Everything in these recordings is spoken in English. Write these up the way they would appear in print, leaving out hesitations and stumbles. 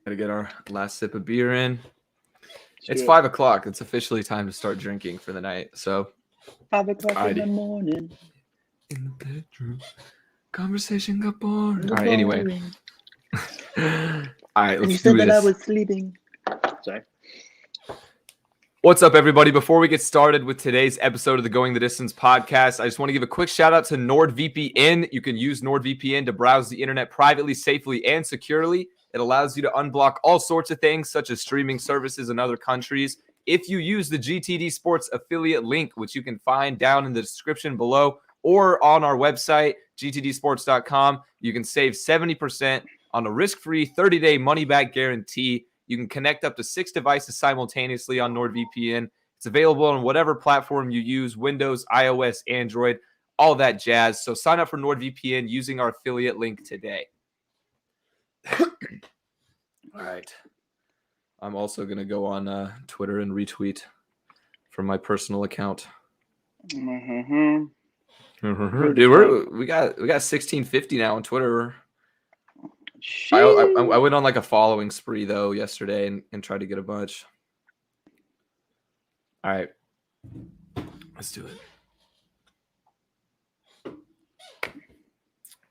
Gotta get our last sip of beer in. It's Sure. 5 o'clock. It's officially time to start drinking for the night. So 5 o'clock in the Alrighty. morning. in the bedroom, conversation got boring. It All was right. Anyway, boring. all right. And you Let's said do that I this. was sleeping. Sorry. What's up, everybody? Before we get started with today's episode of the Going the Distance podcast, I just want to give a quick shout out to NordVPN. You can use NordVPN to browse the internet privately, safely, and securely. It allows you to unblock all sorts of things, such as streaming services in other countries. If you use the GTD Sports affiliate link, which you can find down in the description below or on our website, gtdsports.com, you can save 70% on a risk-free 30-day money-back guarantee. You can connect up to 6 devices simultaneously on NordVPN. It's available on whatever platform you use, Windows, iOS, Android, all that jazz. So sign up for NordVPN using our affiliate link today. All right. I'm also going to go on Twitter and retweet from my personal account. Mm-hmm. Dude, we got 1650 now on Twitter. I went on like a following spree though yesterday and tried to get a bunch. All right, let's do it. All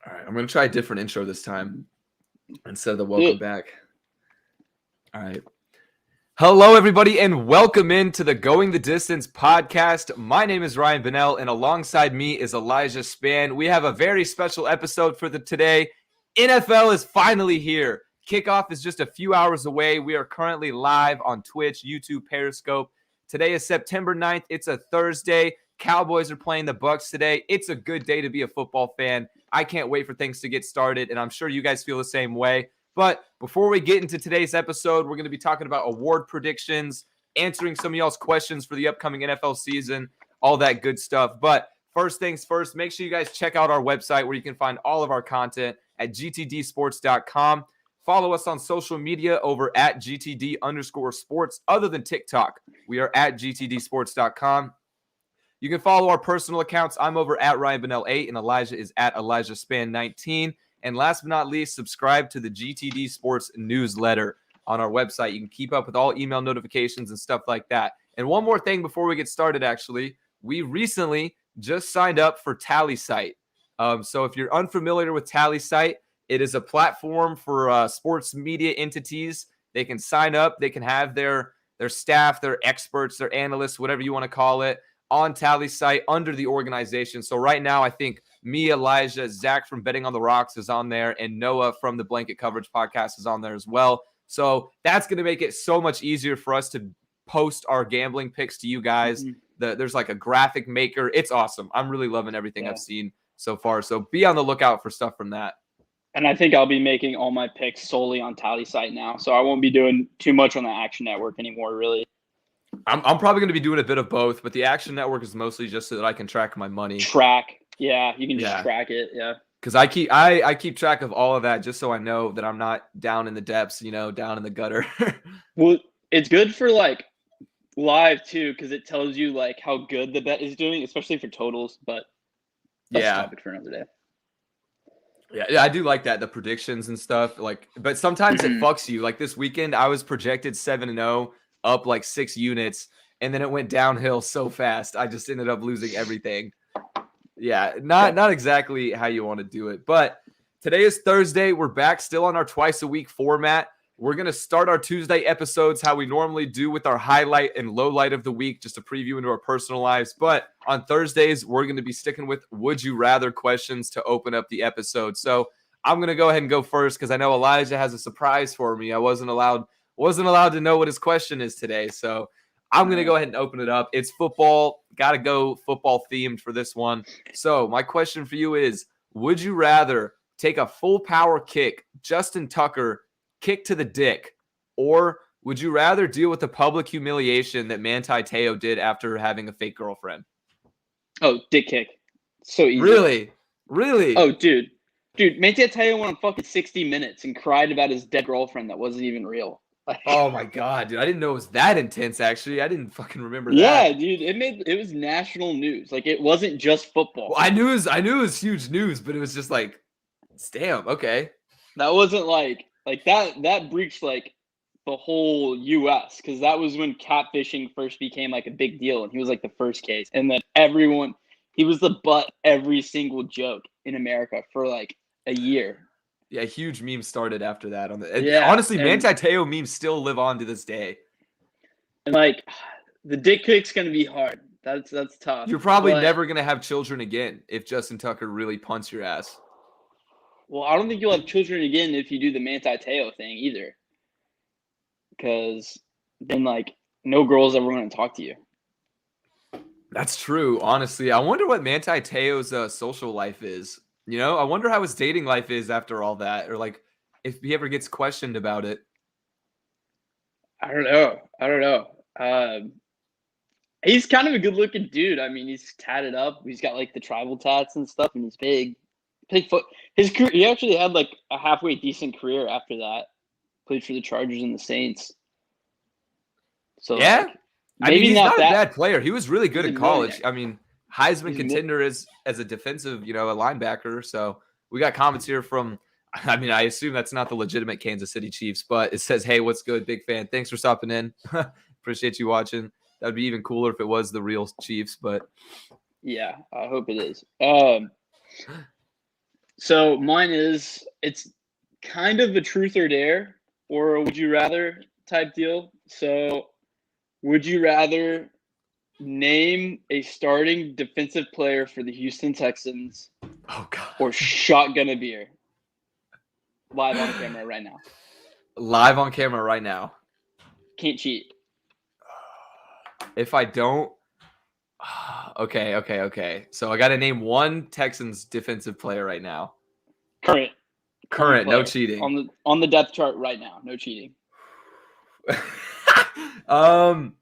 right, I'm gonna try a different intro this time instead of the welcome back. All right. Hello, everybody, and welcome into the Going the Distance podcast. My name is Ryan Bennell, and alongside me is Elijah Span. We have a very special episode for today. NFL is finally here. Kickoff is just a few hours away. We are currently live on Twitch, YouTube, Periscope. Today is September 9th. It's a Thursday. Cowboys are playing the Bucs today. It's a good day to be a football fan. I can't wait for things to get started, and I'm sure you guys feel the same way. But before we get into today's episode, we're going to be talking about award predictions, answering some of y'all's questions for the upcoming NFL season, all that good stuff. But first things first, make sure you guys check out our website where you can find all of our content at gtdsports.com. Follow us on social media over at GTD_sports. Other than TikTok, we are at gtdsports.com. You can follow our personal accounts. I'm over at Ryan Bennell 8 and Elijah is at Elijah Span 19. And last but not least, subscribe to the GTD Sports newsletter on our website. You can keep up with all email notifications and stuff like that. And one more thing before we get started, actually, we recently just signed up for TallySite. So if you're unfamiliar with TallySite, it is a platform for sports media entities. They can sign up. They can have their staff, their experts, their analysts, whatever you want to call it, on TallySite under the organization. So right now, I think me, Elijah, Zach from Betting on the Rocks is on there, and Noah from the Blanket Coverage Podcast is on there as well. So that's going to make it so much easier for us to post our gambling picks to you guys. There's like a graphic maker. It's awesome. I'm really loving everything I've seen so far. So be on the lookout for stuff from that. And I think I'll be making all my picks solely on TallySite now, so I won't be doing too much on the Action Network anymore, really. I'm probably going to be doing a bit of both, but the Action Network is mostly just so that I can track my money. Yeah, you can just track it, yeah. Because I keep track of all of that just so I know that I'm not down in the depths, down in the gutter. Well, it's good for like live too, because it tells you like how good the bet is doing, especially for totals. But that's a topic for another day. Yeah, I do like that, the predictions and stuff. But sometimes it fucks you. Like this weekend, I was projected 7-0, up like 6 units, and then it went downhill so fast. I just ended up losing everything. Yeah, not exactly how you want to do it. But today is Thursday. We're back still on our twice-a-week format. We're going to start our Tuesday episodes how we normally do with our highlight and low light of the week, just a preview into our personal lives. But on Thursdays, we're going to be sticking with Would You Rather questions to open up the episode. So I'm going to go ahead and go first because I know Elijah has a surprise for me. I wasn't allowed to know what his question is today. So I'm going to go ahead and open it up. It's football. Got to go football themed for this one. So my question for you is, would you rather take a full power kick, Justin Tucker, kick to the dick, or would you rather deal with the public humiliation that Manti Te'o did after having a fake girlfriend? Oh, dick kick. So easy. Really? Oh, dude, Manti Te'o went on fucking 60 Minutes and cried about his dead girlfriend that wasn't even real. Oh my god, dude! I didn't know it was that intense. Actually, I didn't fucking remember that. Yeah, dude, it was national news. Like it wasn't just football. Well, I knew it was huge news, but it was just like, damn. Okay. That wasn't like Like that breached like the whole U.S. because that was when catfishing first became like a big deal, and he was like the first case, and then he was the butt every single joke in America for like a year. Yeah, huge memes started after that. And Yeah, honestly, and- Manti Te'o memes still live on to this day. And like the dick pic's gonna be hard. That's tough. You're probably but- never gonna have children again if Justin Tucker really punts your ass. Well, I don't think you'll have children again if you do the Manti Te'o thing either. Because then, like, no girl's ever going to talk to you. That's true. Honestly, I wonder what Manti Te'o's social life is. You know, I wonder how his dating life is after all that, or like if he ever gets questioned about it. I don't know. He's kind of a good-looking dude. I mean, he's tatted up. He's got like the tribal tats and stuff, and he's big foot. His career, he actually had like a halfway decent career after that. Played for the Chargers and the Saints. So yeah, like, I mean, he's not a that bad player. He was really good He's in a college. millionaire. I mean, Heisman He's a contender as a defensive, a linebacker. So we got comments here from. I mean, I assume that's not the legitimate Kansas City Chiefs, but it says, "Hey, what's good, big fan? Thanks for stopping in. Appreciate you watching." That'd be even cooler if it was the real Chiefs, but yeah, I hope it is. So mine is it's kind of a truth or dare or a would you rather type deal. So would you rather name a starting defensive player for the Houston Texans oh god, or shotgun a beer? Live on camera right now. live on camera right now. Can't cheat. If I don't, okay. So I got to name one Texans defensive player right now. Current, No player cheating. on the depth chart right now. No cheating. Oh,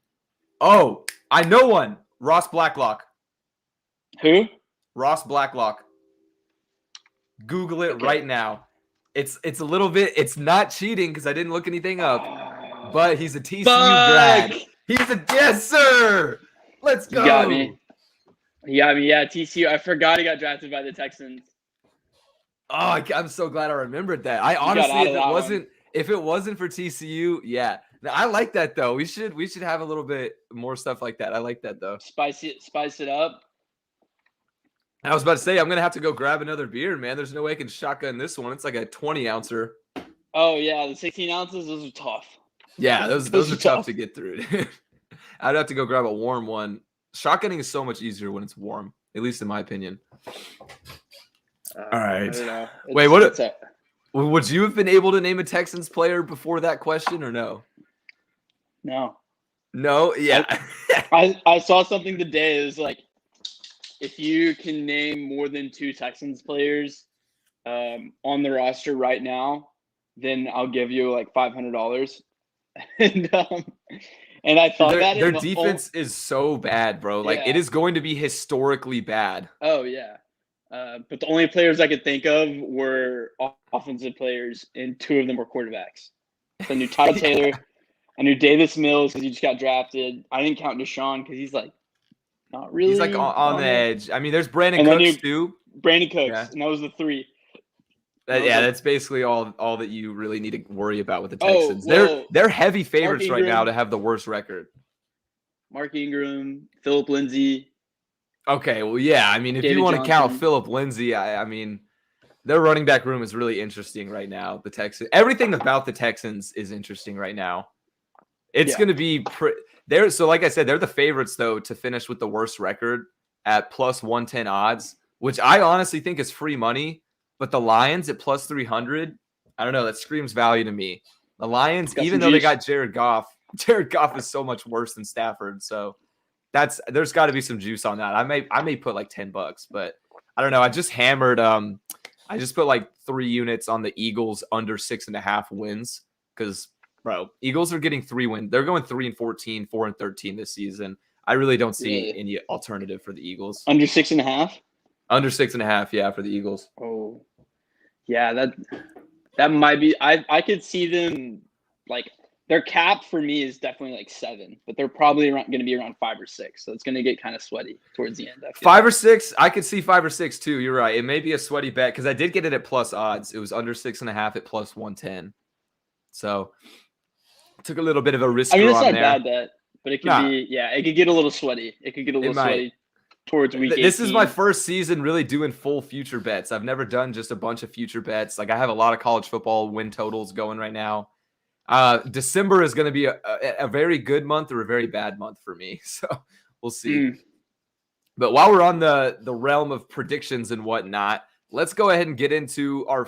I know one. Ross Blacklock. Who? Ross Blacklock. Google it Okay. right now. It's a little bit. It's not cheating because I didn't look anything up. But he's a TCU grad. He's a yes, sir. Let's go. You got me. Yeah, TCU. I forgot he got drafted by the Texans. Oh, I'm so glad I remembered that. I got honestly, out of that one. if it wasn't for TCU, yeah. Now, I like that though. We should have a little bit more stuff like that. I like that though. Spice it up. I was about to say I'm gonna have to go grab another beer, man. There's no way I can shotgun this one. It's like a 20-ouncer. Oh yeah, the 16 ounces. Those are tough. Yeah, those are tough to get through. I'd have to go grab a warm one. Shotgunning is so much easier when it's warm, at least in my opinion. All right. I don't know. Wait, would you have been able to name a Texans player before that question or no? No. No? Yeah. I saw something today. It was like, if you can name more than 2 Texans players on the roster right now, then I'll give you like $500. And I thought their defense is so bad, bro. Like it is going to be historically bad. Oh yeah. But the only players I could think of were offensive players, and 2 of them were quarterbacks. So I knew Tyler Taylor, I knew Davis Mills because he just got drafted. I didn't count Deshaun because he's like not really. He's like on the edge. I mean, there's Brandon And then Cooks too. Brandon Cooks, Yeah. and that was the 3. That's basically all that you really need to worry about with the Texans. They're heavy favorites right now to have the worst record. Mark Ingram, Philip Lindsay. Okay, well, yeah. I mean, if David you want to count Johnson. Philip Lindsay, I mean, their running back room is really interesting right now. The Texans, everything about the Texans is interesting right now. It's going to be there. So, like I said, they're the favorites though to finish with the worst record at plus 110 odds, which I honestly think is free money. But the Lions at plus 300, I don't know. That screams value to me. The Lions, even though they got Jared Goff is so much worse than Stafford. So there's got to be some juice on that. I may put like $10, but I don't know. I just hammered. I just put like 3 units on the Eagles under 6.5 wins because, bro, Eagles are getting 3 wins. They're going 3-14, 4-13 this season. I really don't see any alternative for the Eagles. Under 6.5. Under 6.5, yeah, for the Eagles. Oh, yeah, that might be. I could see them like their cap for me is definitely like 7, but they're probably going to be around 5 or 6. So it's going to get kind of sweaty towards the end. 5 or 6, I could see 5 or 6 too. You're right. It may be a sweaty bet because I did get it at plus odds. It was under 6.5 at plus 110. So took a little bit of a risk I mean, it's on not there. bad bet, but it could be, it could get a little sweaty. It could get a little sweaty towards week 18. This is my first season really doing full future bets. I've never done just a bunch of future bets. Like I have a lot of college football win totals going right now. December is going to be a very good month or a very bad month for me. So we'll see. But while we're on the realm of predictions and whatnot, let's go ahead and get into our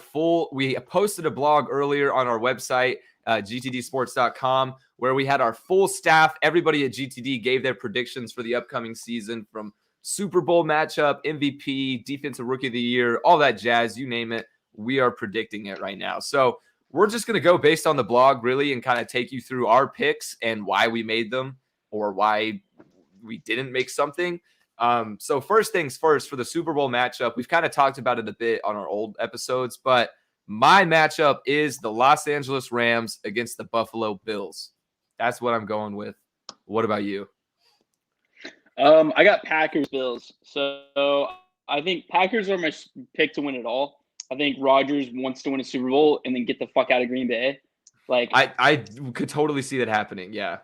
we posted a blog earlier on our website, gtdsports.com, where we had our full staff. Everybody at GTD gave their predictions for the upcoming season, from Super Bowl matchup, MVP, Defensive Rookie of the Year, all that jazz, you name it. We are predicting it right now. So we're just going to go based on the blog, really, and kind of take you through our picks and why we made them or why we didn't make something. So first things first, for the Super Bowl matchup, we've kind of talked about it a bit on our old episodes, but my matchup is the Los Angeles Rams against the Buffalo Bills. That's what I'm going with. What about you? I got Packers Bills. So I think Packers are my pick to win it all. I think Rodgers wants to win a Super Bowl and then get the fuck out of Green Bay. Like I could totally see that happening. Yeah.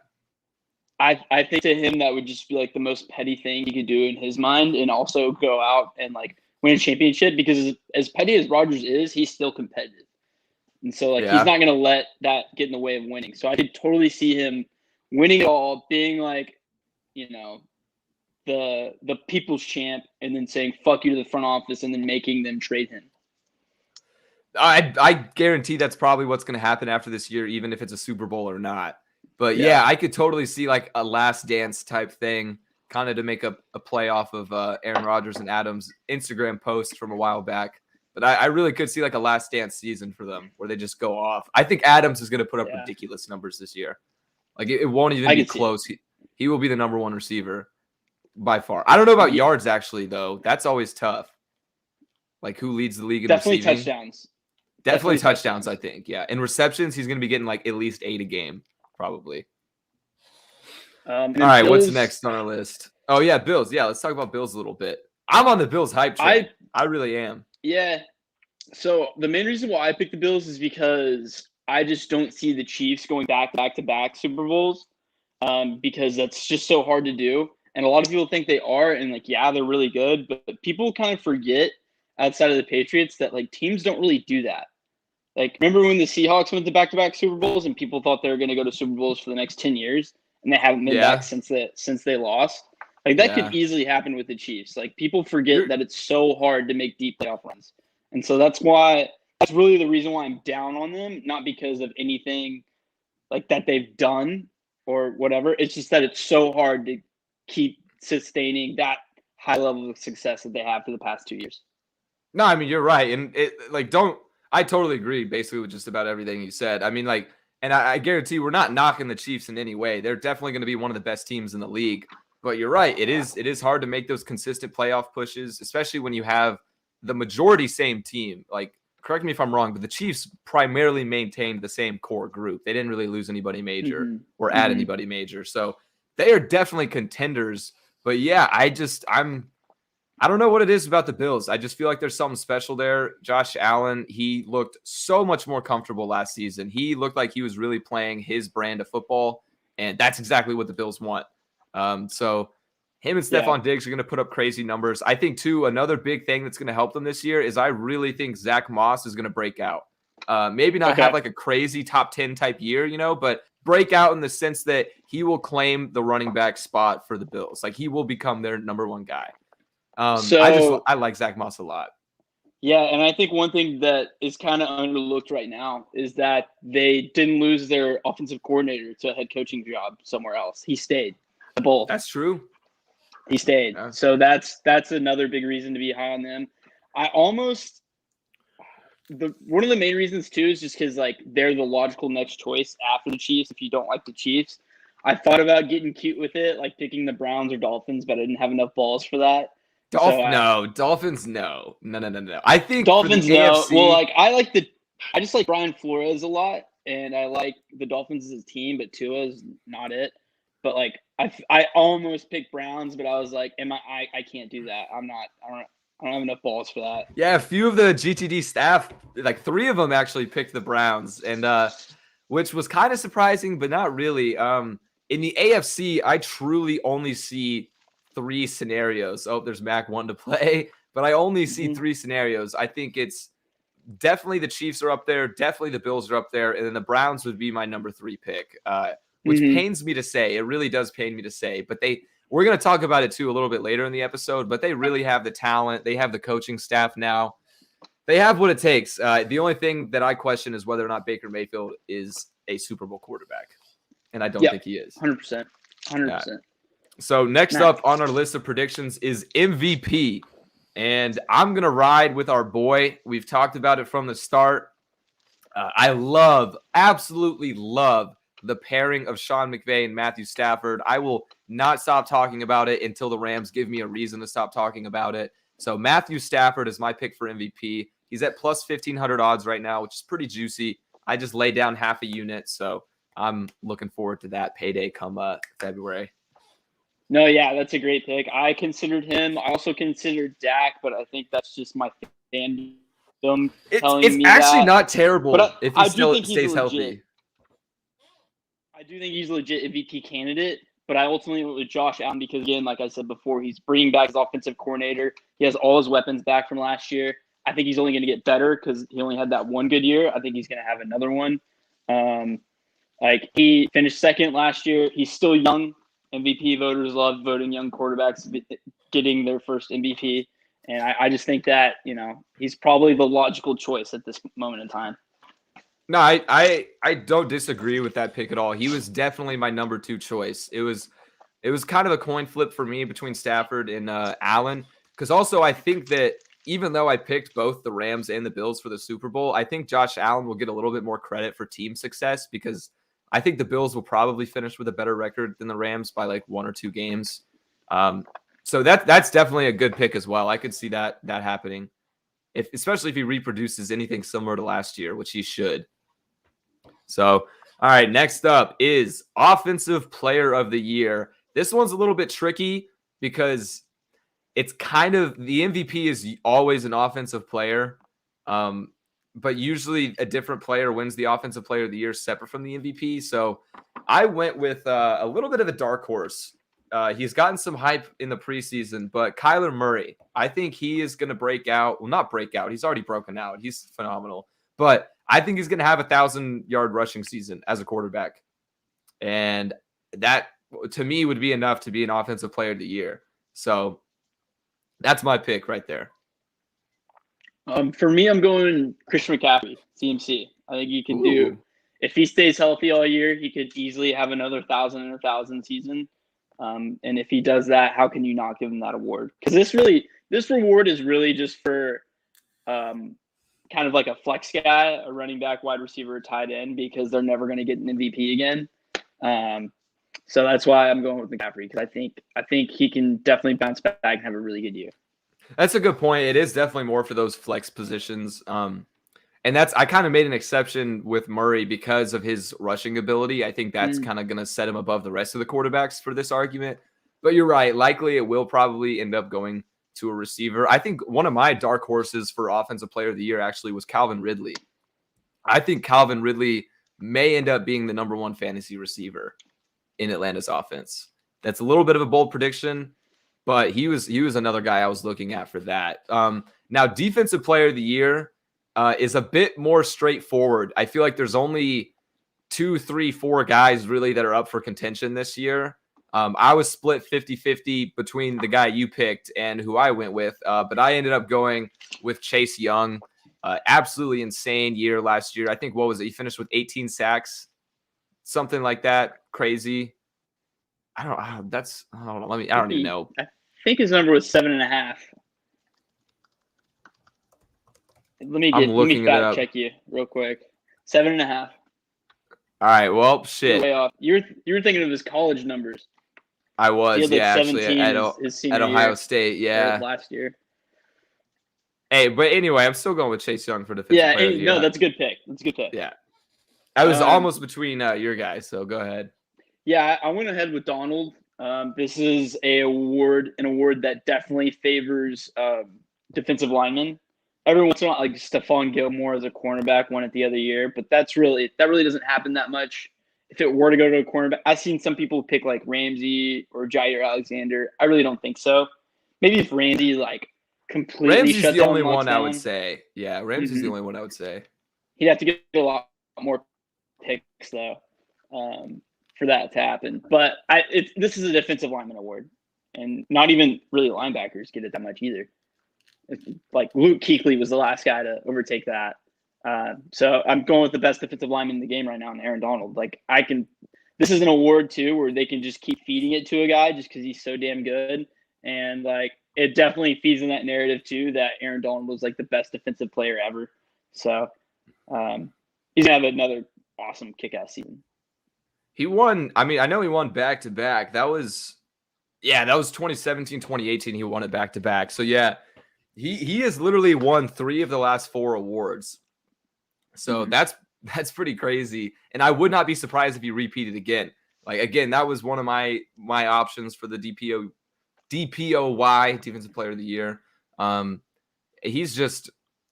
I think to him that would just be like the most petty thing he could do in his mind, and also go out and like win a championship, because as petty as Rodgers is, he's still competitive. And so like he's not going to let that get in the way of winning. So I could totally see him winning it all, being like, you know, the people's champ, and then saying fuck you to the front office and then making them trade him. I guarantee that's probably what's going to happen after this year, even if it's a Super Bowl or not. But yeah, I could totally see like a last dance type thing, kind of to make a play off of Aaron Rodgers and Adams' Instagram post from a while back. But I really could see like a last dance season for them where they just go off. I think Adams is going to put up ridiculous numbers this year. Like it won't even be close. He will be the number one receiver by far. I don't know about yards actually, though. That's always tough. Like who leads the league in receiving? Touchdowns. Definitely touchdowns, I think. Yeah. In receptions, he's going to be getting like at least 8 a game, probably. All right, Bills, what's next on our list? Oh, yeah, Bills. Yeah, let's talk about Bills a little bit. I'm on the Bills hype train. I really am. Yeah. So the main reason why I picked the Bills is because I just don't see the Chiefs going back to back Super Bowls, because that's just so hard to do. And a lot of people think they are, and like, yeah, they're really good, but people kind of forget outside of the Patriots that like teams don't really do that. Like, remember when the Seahawks went to back-to-back Super Bowls and people thought they were going to go to Super Bowls for the next 10 years, and they haven't been back since they lost? Like, that could easily happen with the Chiefs. Like, people forget that it's so hard to make deep playoff runs. And so that's really the reason why I'm down on them, not because of anything like that they've done or whatever. It's just that it's so hard to keep sustaining that high level of success that they have for the past 2 years. No, I mean, you're right. And I totally agree basically with just about everything you said. I mean, like, and I guarantee we're not knocking the Chiefs in any way. They're definitely going to be one of the best teams in the league. But you're right. It is hard to make those consistent playoff pushes, especially when you have the majority same team. Like, correct me if I'm wrong, but the Chiefs primarily maintained the same core group. They didn't really lose anybody major or add anybody major. So they are definitely contenders. But yeah, I don't know what it is about the Bills. I just feel like there's something special there. Josh Allen, he looked so much more comfortable last season. He looked like he was really playing his brand of football, and that's exactly what the Bills want. So him and Stephon Diggs are going to put up crazy numbers. I think, too, another big thing that's going to help them this year is I really think Zach Moss is going to break out. Maybe not have like a crazy top 10 type year, but break out in the sense that he will claim the running back spot for the Bills. Like, he will become their number one guy. I like Zach Moss a lot. Yeah, and I think one thing that is kind of underlooked right now is that they didn't lose their offensive coordinator to a head coaching job somewhere else. He stayed. The Bull. That's true. He stayed. Yeah. So that's another big reason to be high on them. One of the main reasons too is just because like they're the logical next choice after the Chiefs. If you don't like the Chiefs, I thought about getting cute with it, like picking the Browns or Dolphins, but I didn't have enough balls for that. Dolphins, no. I think Dolphins, no. AFC, well, like I just like Brian Flores a lot, and I like the Dolphins as a team, but Tua is not it. But like I almost picked Browns, but I was like, I can't do that. I don't have enough balls for that. Yeah, a few of the GTD staff, like 3 of them actually picked the Browns, and which was kind of surprising, but not really. In the AFC, I truly only see 3 scenarios. Oh, there's Mac wanting to play, but I only see 3 scenarios. I think it's definitely the Chiefs are up there, definitely the Bills are up there, and then the Browns would be my number 3 pick, which pains me to say. It really does pain me to say, but we're going to talk about it too a little bit later in the episode, but they really have the talent. They have the coaching staff now. They have what it takes. The only thing that I question is whether or not Baker Mayfield is a Super Bowl quarterback, and I don't think he is. 100%. 100%. So next up on our list of predictions is MVP, and I'm going to ride with our boy. We've talked about it from the start. I absolutely love the pairing of Sean McVay and Matthew Stafford. I will not stop talking about it until the Rams give me a reason to stop talking about it. So Matthew Stafford is my pick for MVP. He's at plus 1,500 odds right now, which is pretty juicy. I just laid down half a unit, so I'm looking forward to that payday come February. No, yeah, that's a great pick. I considered him. I also considered Dak, but I think that's just my fandom telling me actually that. not terrible But if he still stays healthy. I do think he's a legit MVP candidate, but I ultimately went with Josh Allen because, again, like I said before, he's bringing back his offensive coordinator. He has all his weapons back from last year. I think he's only going to get better because he only had that one good year. I think he's going to have another one. He finished second last year. He's still young. MVP voters love voting young quarterbacks getting their first MVP. And I just think that, he's probably the logical choice at this moment in time. No, I don't disagree with that pick at all. He was definitely my number 2 choice. It was kind of a coin flip for me between Stafford and Allen, because also I think that even though I picked both the Rams and the Bills for the Super Bowl, I think Josh Allen will get a little bit more credit for team success because I think the Bills will probably finish with a better record than the Rams by like 1 or 2 games. So that's definitely a good pick as well. I could see that happening, especially if he reproduces anything similar to last year, which he should. So, all right, next up is Offensive Player of the Year. This one's a little bit tricky because it's kind of the MVP is always an offensive player, but usually a different player wins the Offensive Player of the Year separate from the MVP. So I went with a little bit of a dark horse. He's gotten some hype in the preseason, but Kyler Murray, I think he is going to break out. Well, not break out. He's already broken out. He's phenomenal. But I think he's going to have 1,000-yard rushing season as a quarterback. And that, to me, would be enough to be an Offensive Player of the Year. So that's my pick right there. For me, I'm going Christian McCaffrey, CMC. I think he can do, if he stays healthy all year, he could easily have another 1,000 season. And if he does that, how can you not give him that award? Because this reward is really just for kind of like a flex guy, a running back, wide receiver, tight end, because they're never going to get an MVP again. So that's why I'm going with McCaffrey, because I think he can definitely bounce back and have a really good year. That's a good point. It is definitely more for those flex positions. And I kind of made an exception with Murray because of his rushing ability. I think that's kind of going to set him above the rest of the quarterbacks for this argument. But you're right. Likely it will probably end up going to a receiver. I think one of my dark horses for Offensive Player of the Year actually was Calvin Ridley. I think Calvin Ridley may end up being the number 1 fantasy receiver in Atlanta's offense. That's a little bit of a bold prediction, but he was another guy I was looking at for that. Now, Defensive Player of the Year is a bit more straightforward. I feel like there's only 2, 3, 4 guys really that are up for contention this year. I was split 50-50 between the guy you picked and who I went with, but I ended up going with Chase Young. Absolutely insane year last year. I think, what was it? He finished with 18 sacks, something like that. Crazy. I don't know. I don't even know. I think his number was 7.5. Let me fact check you real quick. 7.5. All right. Well, shit. Way off. You were thinking of his college numbers. I was, actually at Ohio State, last year. Hey, but anyway, I'm still going with Chase Young for defensive player of the year. No, that's a good pick. Yeah, I was almost between your guys, so go ahead. Yeah, I went ahead with Donald. This is an award that definitely favors defensive linemen. every once in a while, like Stephon Gilmore as a cornerback won it the other year, but that really doesn't happen that much. If it were to go to a cornerback, I've seen some people pick like Ramsey or Jair Alexander. I really don't think so. Maybe if Ramsey like completely Ramsey's shut the down only locks one I would down, say. Yeah, Ramsey's the only one I would say. he'd have to get a lot more picks though for that to happen. But this is a defensive lineman award, and not even really linebackers get it that much either. Like Luke Kuechly was the last guy to overtake that. So I'm going with the best defensive lineman in the game right now, and Aaron Donald. Like this is an award too, where they can just keep feeding it to a guy just because he's so damn good, and like it definitely feeds in that narrative too that Aaron Donald was like the best defensive player ever. So he's gonna have another awesome kick-ass season. He won. I mean, I know he won back-to-back. That was 2017, 2018. He won it back-to-back. So yeah, he has literally won 3 of the last 4 awards. So that's pretty crazy. And I would not be surprised if he repeated again. Like again, that was one of my options for the DPOY Defensive Player of the Year. He's just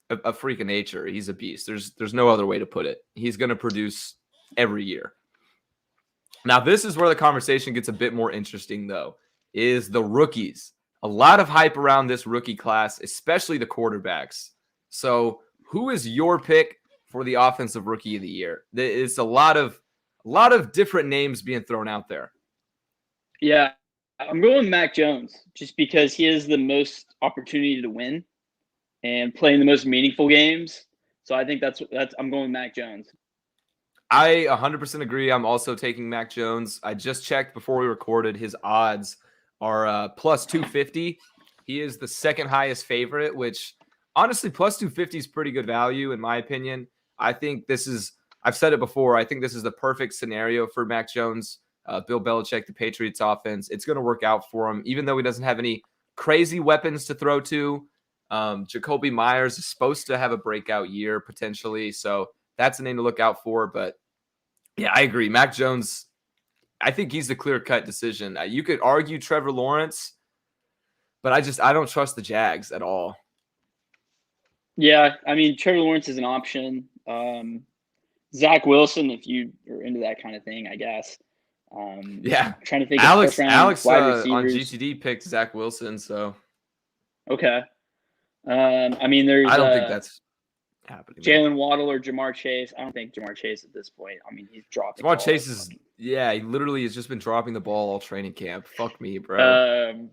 a freak of nature. He's a beast. There's no other way to put it. He's going to produce every year. Now, this is where the conversation gets a bit more interesting, though, is the rookies. A lot of hype around this rookie class, especially the quarterbacks. So who is your pick for the Offensive Rookie of the Year? It's a lot of different names being thrown out there. Yeah, I'm going with Mac Jones just because he has the most opportunity to win and playing the most meaningful games. So I think that's I'm going with Mac Jones. I 100% agree. I'm also taking Mac Jones. I just checked before we recorded. His odds are plus 250. He is the second highest favorite, which honestly, plus 250 is pretty good value in my opinion. I think I've said it before, I think this is the perfect scenario for Mac Jones. Bill Belichick, the Patriots offense, it's going to work out for him, even though he doesn't have any crazy weapons to throw to. Jacoby Myers is supposed to have a breakout year potentially, so that's a name to look out for. But yeah, I agree. Mac Jones, I think he's the clear-cut decision. You could argue Trevor Lawrence, but I don't trust the Jags at all. Yeah, I mean, Trevor Lawrence is an option. Zach Wilson, if you are into that kind of thing, I guess. Yeah. I'm trying to think Alex of wide on GTD picked Zach Wilson, so. Okay. I mean, there's I don't think that's happening. Jalen Waddle or Jamar Chase. I don't think Jamar Chase at this point. I mean, he's dropping. Jamar Chase is he literally has just been dropping the ball all training camp. Fuck me, bro.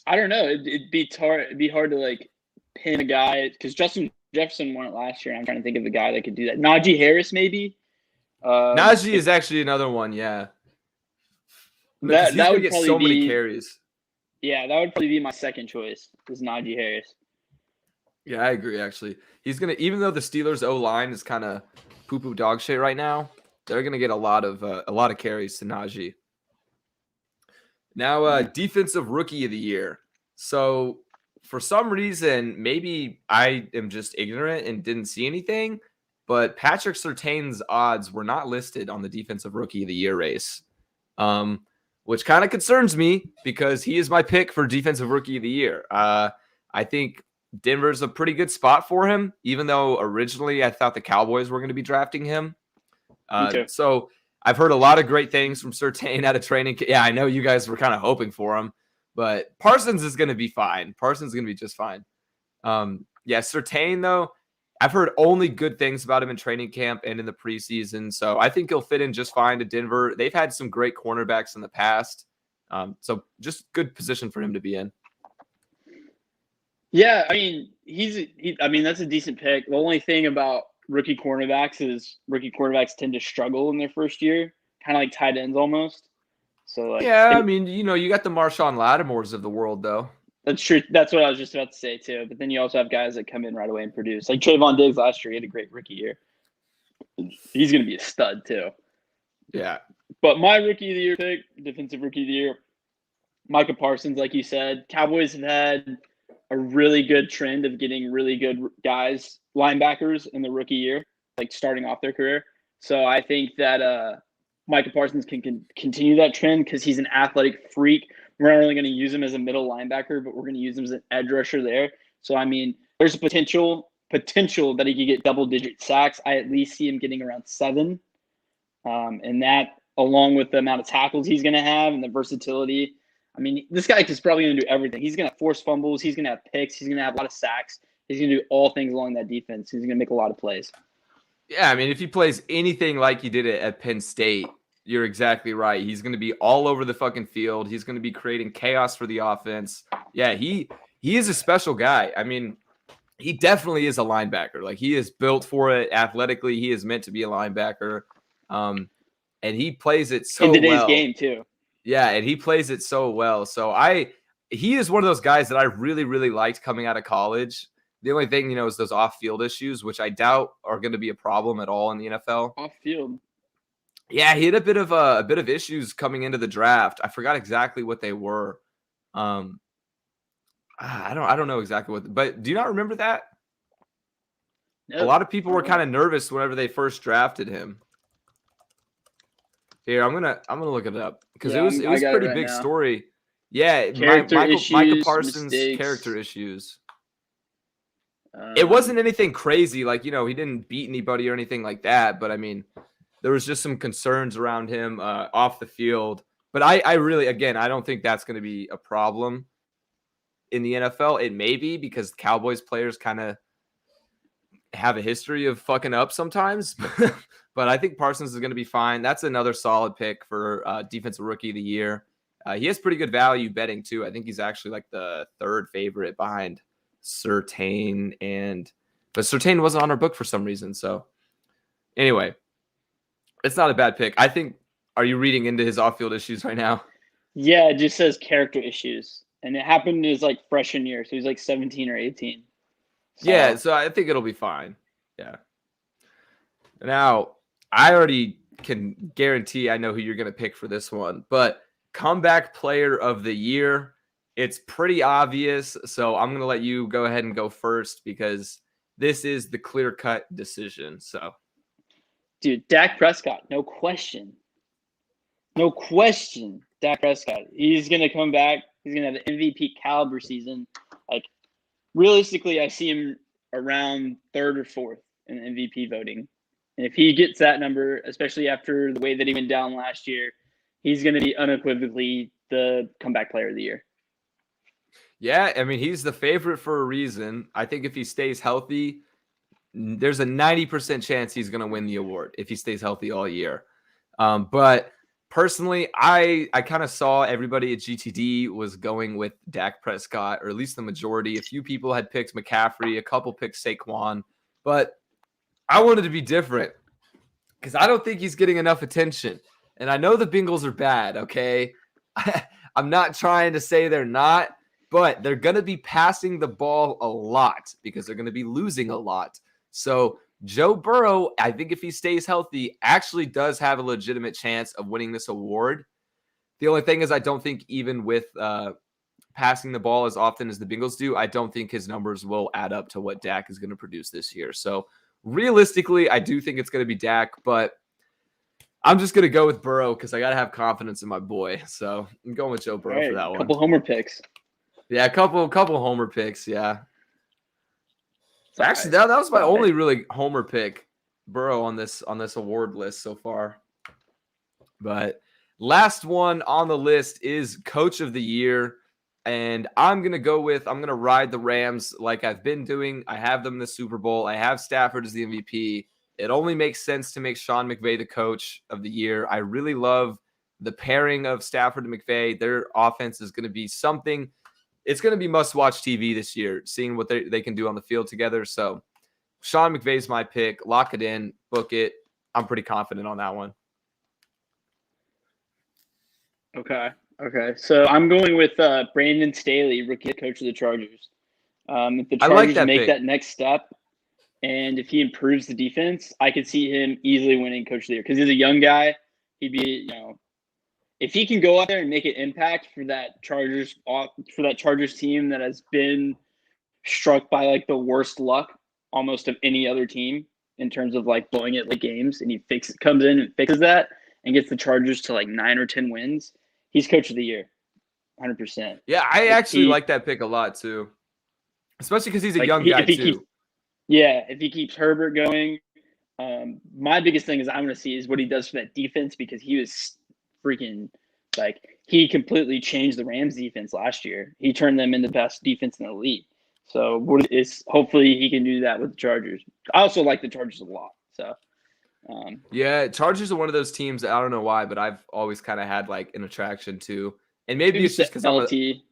I don't know. It'd be hard to like pin a guy because Justin Jefferson won it last year. I'm trying to think of a guy that could do that. Najee Harris, maybe. Najee is actually another one. Yeah. That would get probably so be, many carries. Yeah, that would probably be my second choice. Is Najee Harris. Yeah, I agree. Actually, he's gonna. Even though the Steelers' O-line is kind of poo-poo dog shit right now, they're gonna get a lot of carries to Najee. Now, Defensive Rookie of the Year. So, for some reason, maybe I am just ignorant and didn't see anything, but Patrick Surtain's odds were not listed on the Defensive Rookie of the Year race, which kind of concerns me because he is my pick for Defensive Rookie of the Year. I think Denver's a pretty good spot for him, even though originally I thought the Cowboys were going to be drafting him. So I've heard a lot of great things from Surtain out of training. Yeah, I know you guys were kind of hoping for him, but Parsons is going to be fine. Parsons is going to be just fine. Surtain, though, I've heard only good things about him in training camp and in the preseason, so I think he'll fit in just fine to Denver. They've had some great cornerbacks in the past, so just good position for him to be in. Yeah, I mean, that's a decent pick. The only thing about rookie cornerbacks is rookie quarterbacks tend to struggle in their first year, kind of like tight ends almost. So I mean, you got the Marshawn Lattimores of the world, though. That's true. That's what I was just about to say too. But then you also have guys that come in right away and produce. Like Trayvon Diggs last year, he had a great rookie year. He's going to be a stud too. Yeah. But my rookie of the year pick, defensive rookie of the year, Micah Parsons, like you said. Cowboys have had a really good trend of getting really good guys, linebackers in the rookie year, like starting off their career. So I think that Micah Parsons can continue that trend because he's an athletic freak. We're not only going to use him as a middle linebacker, but we're going to use him as an edge rusher there. So, I mean, there's a potential that he could get double-digit sacks. I at least see him getting around 7. And that, along with the amount of tackles he's going to have and the versatility, I mean, this guy is probably going to do everything. He's going to force fumbles. He's going to have picks. He's going to have a lot of sacks. He's going to do all things along that defense. He's going to make a lot of plays. Yeah, I mean, if he plays anything like he did at Penn State, you're exactly right. He's going to be all over the fucking field. He's going to be creating chaos for the offense. Yeah, he is a special guy. I mean, he definitely is a linebacker. Like, he is built for it athletically. He is meant to be a linebacker. And he plays it so well. In today's game, too. Yeah, and he plays it so well. So he is one of those guys that I really, really liked coming out of college. The only thing, is those off-field issues, which I doubt are going to be a problem at all in the NFL. Off-field. Yeah, he had a bit of issues coming into the draft. I forgot exactly what they were. I don't know exactly what, but do you not remember that? Nope. A lot of people were kind of nervous whenever they first drafted him. Here, I'm gonna look it up because it was a pretty big story. Yeah, Micah Parsons' character issues. It wasn't anything crazy, like he didn't beat anybody or anything like that. But I mean, there was just some concerns around him off the field. But I really, again, I don't think that's going to be a problem in the NFL. It may be because Cowboys players kind of have a history of fucking up sometimes. But I think Parsons is going to be fine. That's another solid pick for defensive rookie of the year. He has pretty good value betting too. I think he's actually like the 3rd favorite behind Surtain, but Surtain wasn't on our book for some reason. So anyway, it's not a bad pick. I think. Are you reading into his off-field issues right now? Yeah, it just says character issues, and it happened in his freshman year, so he's 17 or 18. So. Yeah, so I think it'll be fine. Yeah. Now, I already can guarantee I know who you're going to pick for this one, but comeback player of the year, it's pretty obvious. So I'm going to let you go ahead and go first because this is the clear-cut decision. So, dude, Dak Prescott, no question. No question, Dak Prescott. He's going to come back. He's going to have an MVP caliber season. Realistically, I see him around 3rd or 4th in MVP voting. And if he gets that number, especially after the way that he went down last year, he's going to be unequivocally the comeback player of the year. Yeah, I mean, he's the favorite for a reason. I think if he stays healthy, there's a 90% chance he's going to win the award if he stays healthy all year. But personally, I kind of saw everybody at GTD was going with Dak Prescott, or at least the majority. A few people had picked McCaffrey, a couple picked Saquon, but I wanted to be different because I don't think he's getting enough attention. And I know the Bengals are bad, okay? I'm not trying to say they're not, but they're going to be passing the ball a lot because they're going to be losing a lot. So Joe Burrow, I think if he stays healthy, actually does have a legitimate chance of winning this award. The only thing is I don't think even with passing the ball as often as the Bengals do, I don't think his numbers will add up to what Dak is going to produce this year. So realistically, I do think it's going to be Dak, but I'm just going to go with Burrow because I got to have confidence in my boy. So I'm going with Joe Burrow for that one. A couple homer picks. Yeah, a couple homer picks, yeah. So actually, that was my only really homer pick, Burrow, on this award list so far. But last one on the list is Coach of the Year. And I'm going to ride the Rams like I've been doing. I have them in the Super Bowl. I have Stafford as the MVP. It only makes sense to make Sean McVay the Coach of the Year. I really love the pairing of Stafford and McVay. Their offense is going to be something. It's going to be must-watch TV this year, seeing what they can do on the field together. So Sean McVay's my pick. Lock it in. Book it. I'm pretty confident on that one. Okay. So I'm going with Brandon Staley, rookie coach of the Chargers. If the Chargers make that next step, and if he improves the defense, I could see him easily winning Coach of the Year because he's a young guy. He'd be, if he can go out there and make an impact for that Chargers team that has been struck by the worst luck almost of any other team in terms of blowing it late games, and he comes in and fixes that and gets the Chargers to 9 or 10 wins, he's Coach of the Year, 100%. Yeah, I actually like that pick a lot too. especially because he's a Like young guy if he too. keeps, yeah, if he keeps Herbert going, my biggest thing is I'm going to see is what he does for that defense because he was freaking like he completely changed the Rams defense last year. He turned them into the best defense in the league. So what is hopefully he can do that with the Chargers. I also like the Chargers a lot. So Yeah, Chargers are one of those teams that I don't know why, but I've always kind of had like an attraction to, and maybe it's just because I'm a LT.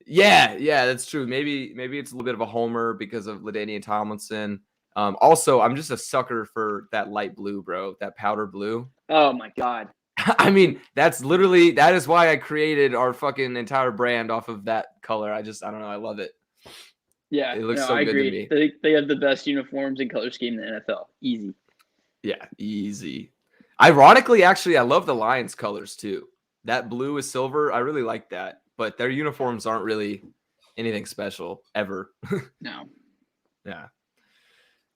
yeah, that's true. Maybe it's a little bit of a homer because of LaDainian Tomlinson. Also, I'm just a sucker for that light blue, bro. That powder blue. Oh my god. I mean, that is why I created our fucking entire brand off of that color. I don't know. I love it. Yeah, It looks no, so I good agree. to me. They have the best uniforms and color scheme in the NFL. Easy. Yeah, easy. Ironically, actually, I love the Lions colors too. That blue with silver, I really like that. But their uniforms aren't really anything special ever. No. Yeah.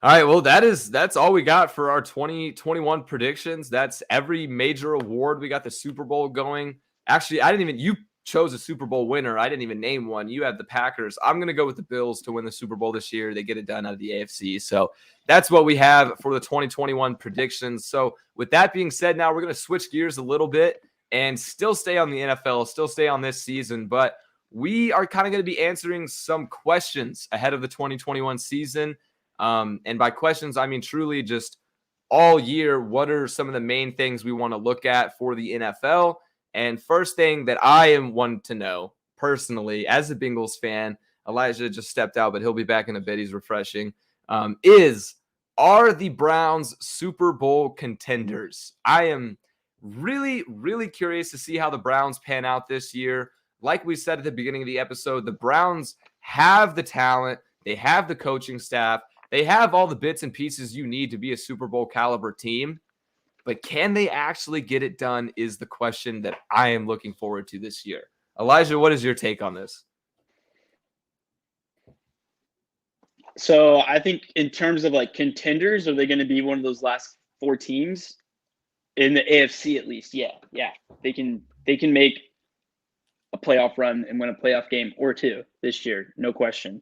All right, well, that's all we got for our 2021 predictions. That's every major award. We got the Super Bowl going. Actually, you chose a Super Bowl winner. I didn't even name one. You had the Packers. I'm going to go with the Bills to win the Super Bowl this year. They get it done out of the AFC. So that's what we have for the 2021 predictions. So with that being said, now we're going to switch gears a little bit and still stay on the NFL, still stay on this season, but we are kind of going to be answering some questions ahead of the 2021 season. And by questions, I mean truly just all year, what are some of the main things we want to look at for the NFL? And first thing that I am wanting to know personally, as a Bengals fan, Elijah just stepped out, but he'll be back in a bit. He's refreshing. Are the Browns Super Bowl contenders? I am really, really curious to see how the Browns pan out this year. Like we said at the beginning of the episode, the Browns have the talent. They have the coaching staff. They have all the bits and pieces you need to be a Super Bowl caliber team. But can they actually get it done is the question that I am looking forward to this year. Elijah, what is your take on this? So I think in terms of like contenders, are they going to be one of those last four teams in the AFC at least? Yeah. They can make a playoff run and win a playoff game or two this year, no question.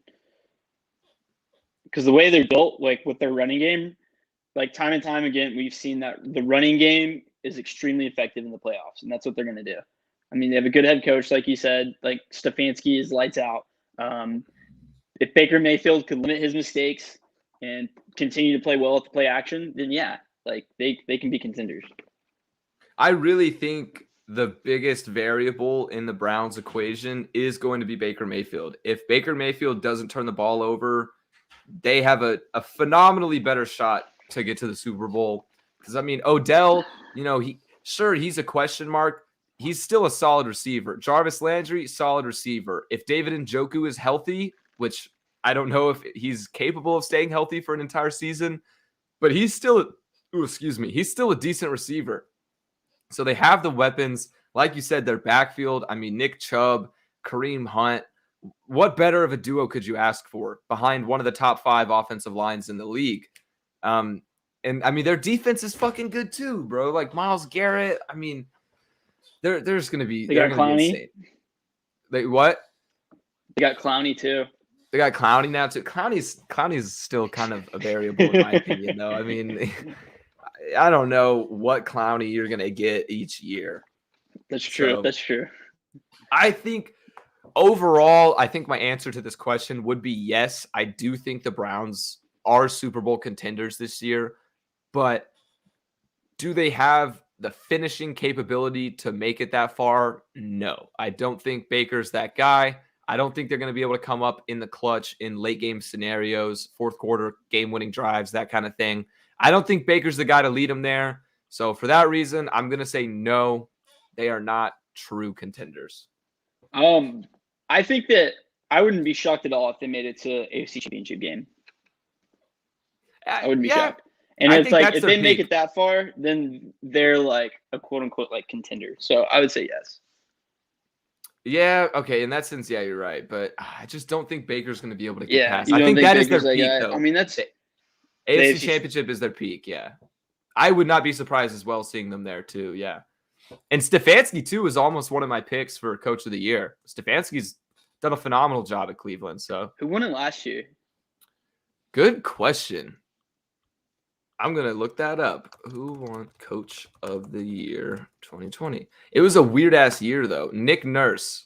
Because the way they're built, like with their running game, like time and time again, we've seen that the running game is extremely effective in the playoffs, and that's what they're going to do. I mean, they have a good head coach, like you said, like Stefanski is lights out. If Baker Mayfield could limit his mistakes and continue to play well at the play action, then yeah, like they can be contenders. I really think the biggest variable in the Browns equation is going to be Baker Mayfield. If Baker Mayfield doesn't turn the ball over, they have a phenomenally better shot to get to the Super Bowl. Because, I mean, Odell, he's a question mark. He's still a solid receiver. Jarvis Landry, solid receiver. If David Njoku is healthy, which I don't know if he's capable of staying healthy for an entire season, but he's still a decent receiver. So they have the weapons. Like you said, their backfield, I mean, Nick Chubb, Kareem Hunt, what better of a duo could you ask for behind one of the top 5 offensive lines in the league? And I mean, their defense is fucking good too, bro. Like Myles Garrett. I mean, there's going to be, they got Clowney. What? They got Clowney too. They got Clowney now too. Clowney's still kind of a variable in my opinion, though. I mean, I don't know what Clowney you're going to get each year. That's true. That's true. I think overall, my answer to this question would be yes. I do think the Browns are Super Bowl contenders this year, but do they have the finishing capability to make it that far? No, I don't think Baker's that guy. I don't think they're going to be able to come up in the clutch in late game scenarios, fourth quarter game-winning drives, that kind of thing. I don't think Baker's the guy to lead them there. So for that reason, I'm going to say no, they are not true contenders. I think that I wouldn't be shocked at all if they made it to AFC Championship game. I wouldn't be shocked. And it's like if they make it that far, then they're like a quote unquote like contender. So I would say yes. Yeah, okay. In that sense, yeah, you're right. But I just don't think Baker's going to be able to get past. I think that is their peak, though. I mean, that's AFC Championship is their peak. Yeah, I would not be surprised as well seeing them there too. Yeah, and Stefanski too is almost one of my picks for Coach of the Year. Stefanski's done a phenomenal job at Cleveland. So Who won it last year? good question. I'm going to look that up. Who won Coach of the Year 2020? It was a weird-ass year, though. Nick Nurse.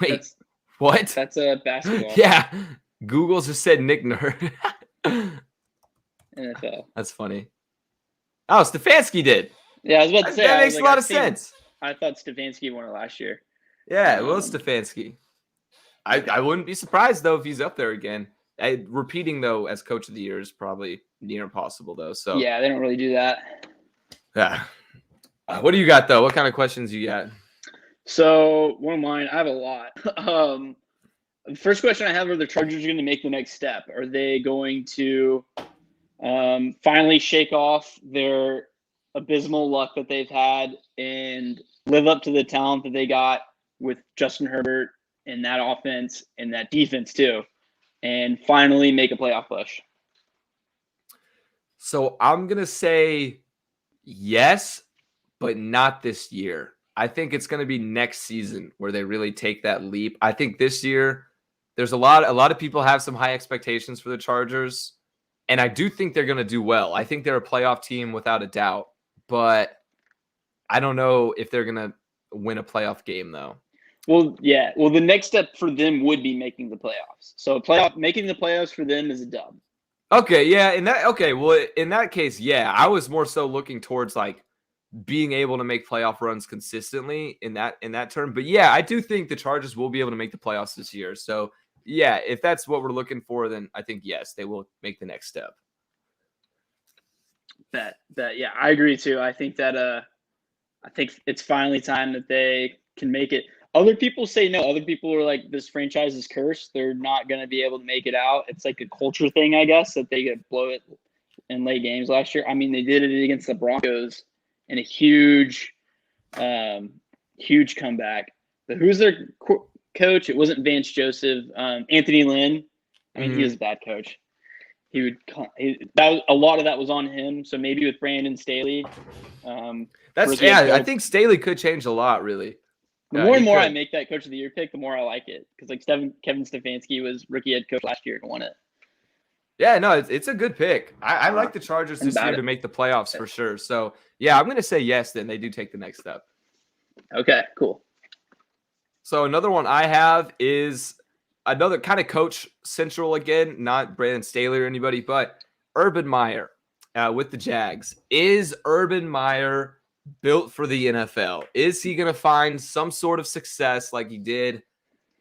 Wait, what? That's a basketball. Yeah. Google just said Nick Nurse. NFL. That's funny. Oh, Stefanski did. Yeah, I was about to say. That makes a lot of sense. I thought Stefanski won it last year. Yeah, it was Stefanski. I wouldn't be surprised, though, if he's up there again. Repeating, though, as Coach of the Year is probably near impossible, though. So yeah, they don't really do that. Yeah. What do you got, though? What kind of questions you got? So one of mine, I have a lot. The first question I have: are the Chargers going to make the next step? Are they going to finally shake off their abysmal luck that they've had and live up to the talent that they got with Justin Herbert and that offense and that defense too, and finally make a playoff push? So I'm going to say yes, but not this year. I think it's going to be next season where they really take that leap. I think this year there's a lot of people have some high expectations for the Chargers, and I do think they're going to do well. I think they're a playoff team without a doubt, but I don't know if they're going to win a playoff game though. Well, yeah. Well, the next step for them would be making the playoffs. So making the playoffs for them is a dub. Okay, yeah, well, in that case, yeah, I was more so looking towards like being able to make playoff runs consistently in that term. But yeah, I do think the Chargers will be able to make the playoffs this year. So yeah, if that's what we're looking for, then I think yes, they will make the next step. Yeah, I agree too. I think that I think it's finally time that they can make it. Other people say no. Other people are like, this franchise is cursed. They're not going to be able to make it out. It's like a culture thing, I guess, that they could blow it in late games last year. I mean, they did it against the Broncos in a huge comeback. But who's their coach? It wasn't Vance Joseph. Anthony Lynn. I mean, he was a bad coach. A lot of that was on him. So maybe with Brandon Staley. I think Staley could change a lot, really. The more and more I make that Coach of the Year pick, the more I like it. Because like Kevin Stefanski was rookie head coach last year and won it. Yeah, no, it's a good pick. I like the Chargers this year to make the playoffs for sure. So yeah, I'm going to say yes. Then they do take the next step. Okay, cool. So another one I have is another kind of coach central again, not Brandon Staley or anybody, but Urban Meyer with the Jags. Is Urban Meyer built for the NFL? Is he going to find some sort of success like he did,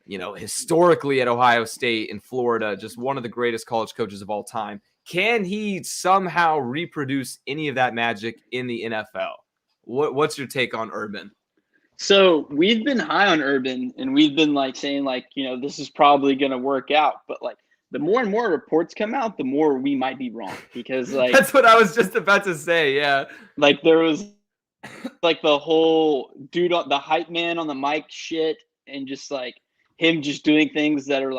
historically at Ohio State and Florida, just one of the greatest college coaches of all time? Can he somehow reproduce any of that magic in the NFL? What's your take on Urban? So we've been high on Urban, and we've been saying this is probably going to work out. But the more and more reports come out, the more we might be wrong, because that's what I was just about to say. Yeah, there was the whole dude on the hype man on the mic shit, and just him just doing things that are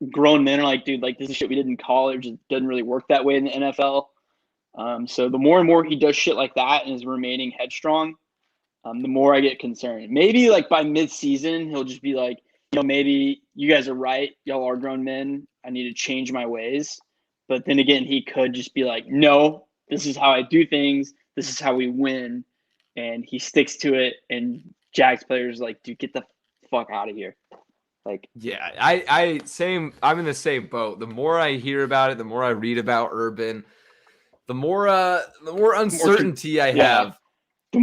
grown men are dude, this is shit we did in college. It doesn't really work that way in the NFL. So the more and more he does shit like that and is remaining headstrong, the more I get concerned. Maybe by mid-season, he'll just be maybe you guys are right. Y'all are grown men. I need to change my ways. But then again, he could just be no, this is how I do things. This is how we win. And he sticks to it. And Jags players dude, get the fuck out of here. Yeah, I'm in the same boat. The more I hear about it, the more I read about Urban, the more uncertainty I have. The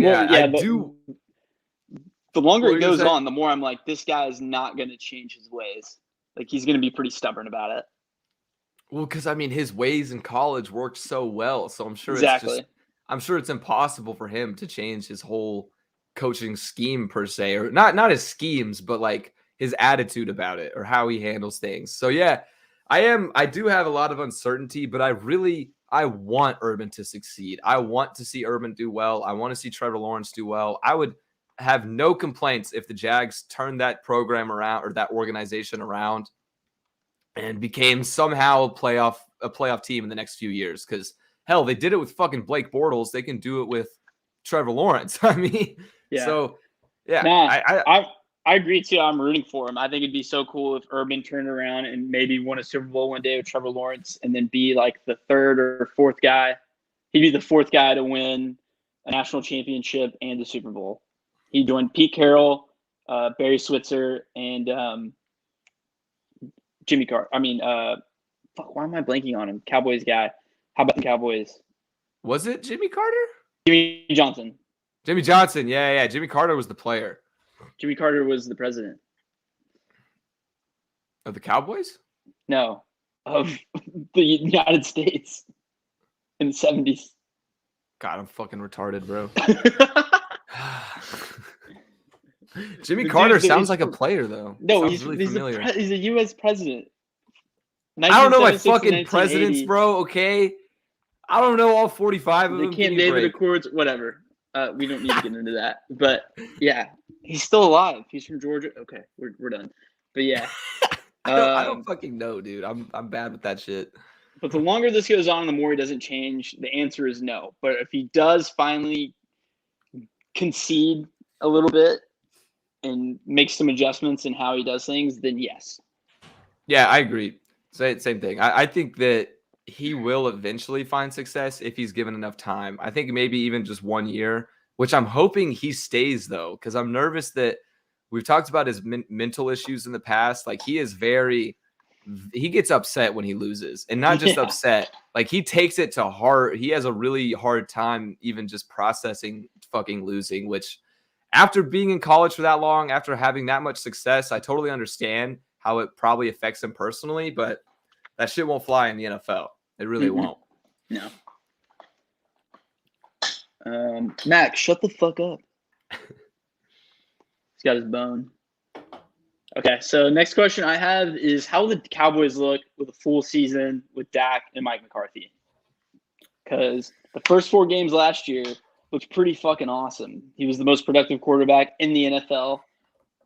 longer it goes on, the more I'm this guy is not going to change his ways. He's going to be pretty stubborn about it. Well, because his ways in college worked so well, so I'm sure I'm sure it's impossible for him to change his whole coaching scheme per se, or not his schemes, but his attitude about it or how he handles things. So yeah, I do have a lot of uncertainty, but I want Urban to succeed. I want to see Urban do well. I want to see Trevor Lawrence do well. I would have no complaints if the Jags turned that program around or that organization around and became somehow a playoff team in the next few years. Because hell, they did it with fucking Blake Bortles. They can do it with Trevor Lawrence. I mean, yeah. So yeah, nah, I agree too. I'm rooting for him. I think it'd be so cool if Urban turned around and maybe won a Super Bowl one day with Trevor Lawrence, and then be like the third or fourth guy. He'd be the fourth guy to win a national championship and the Super Bowl. He'd join Pete Carroll, Barry Switzer, and Jimmy Carter. Fuck, why am I blanking on him? Cowboys guy. How about the Cowboys? Was it Jimmy Carter? Jimmy Johnson. Jimmy Johnson. Yeah. Jimmy Carter was the player. Jimmy Carter was the president. Of the Cowboys? No, of the United States in the 70s. God, I'm fucking retarded, bro. Jimmy The Carter dude that sounds is- like a player, though. No, Sounds he's really familiar. he's a U.S. president. I don't know my 1976 to fucking presidents, 1980. bro. Okay, I don't know all 45 of The them. Camp Give me a David break. Accords, whatever. We don't need to get into that. But yeah, he's still alive. He's from Georgia. Okay, we're done. But yeah, I don't fucking know, dude. I'm bad with that shit. but the longer this goes on, the more he doesn't change. The answer is no. But if he does finally concede a little bit and make some adjustments in how he does things, then yes. Yeah, I agree. Same thing. I think that he will eventually find success if he's given enough time. I think maybe even just 1 year, which I'm hoping he stays though, because I'm nervous that we've talked about his mental issues in the past. Like he gets upset when he loses, and not just Yeah. upset. Like he takes it to heart. He has a really hard time even just processing fucking losing, which after being in college for that long, after having that much success, I totally understand how it probably affects him personally, but that shit won't fly in the NFL. It really Mhm. won't. No. Max, shut the fuck up. He's got his bone. Okay, so next question I have is how will the Cowboys look with a full season with Dak and Mike McCarthy? Because the first 4 games last year looked pretty fucking awesome. He was the most productive quarterback in the NFL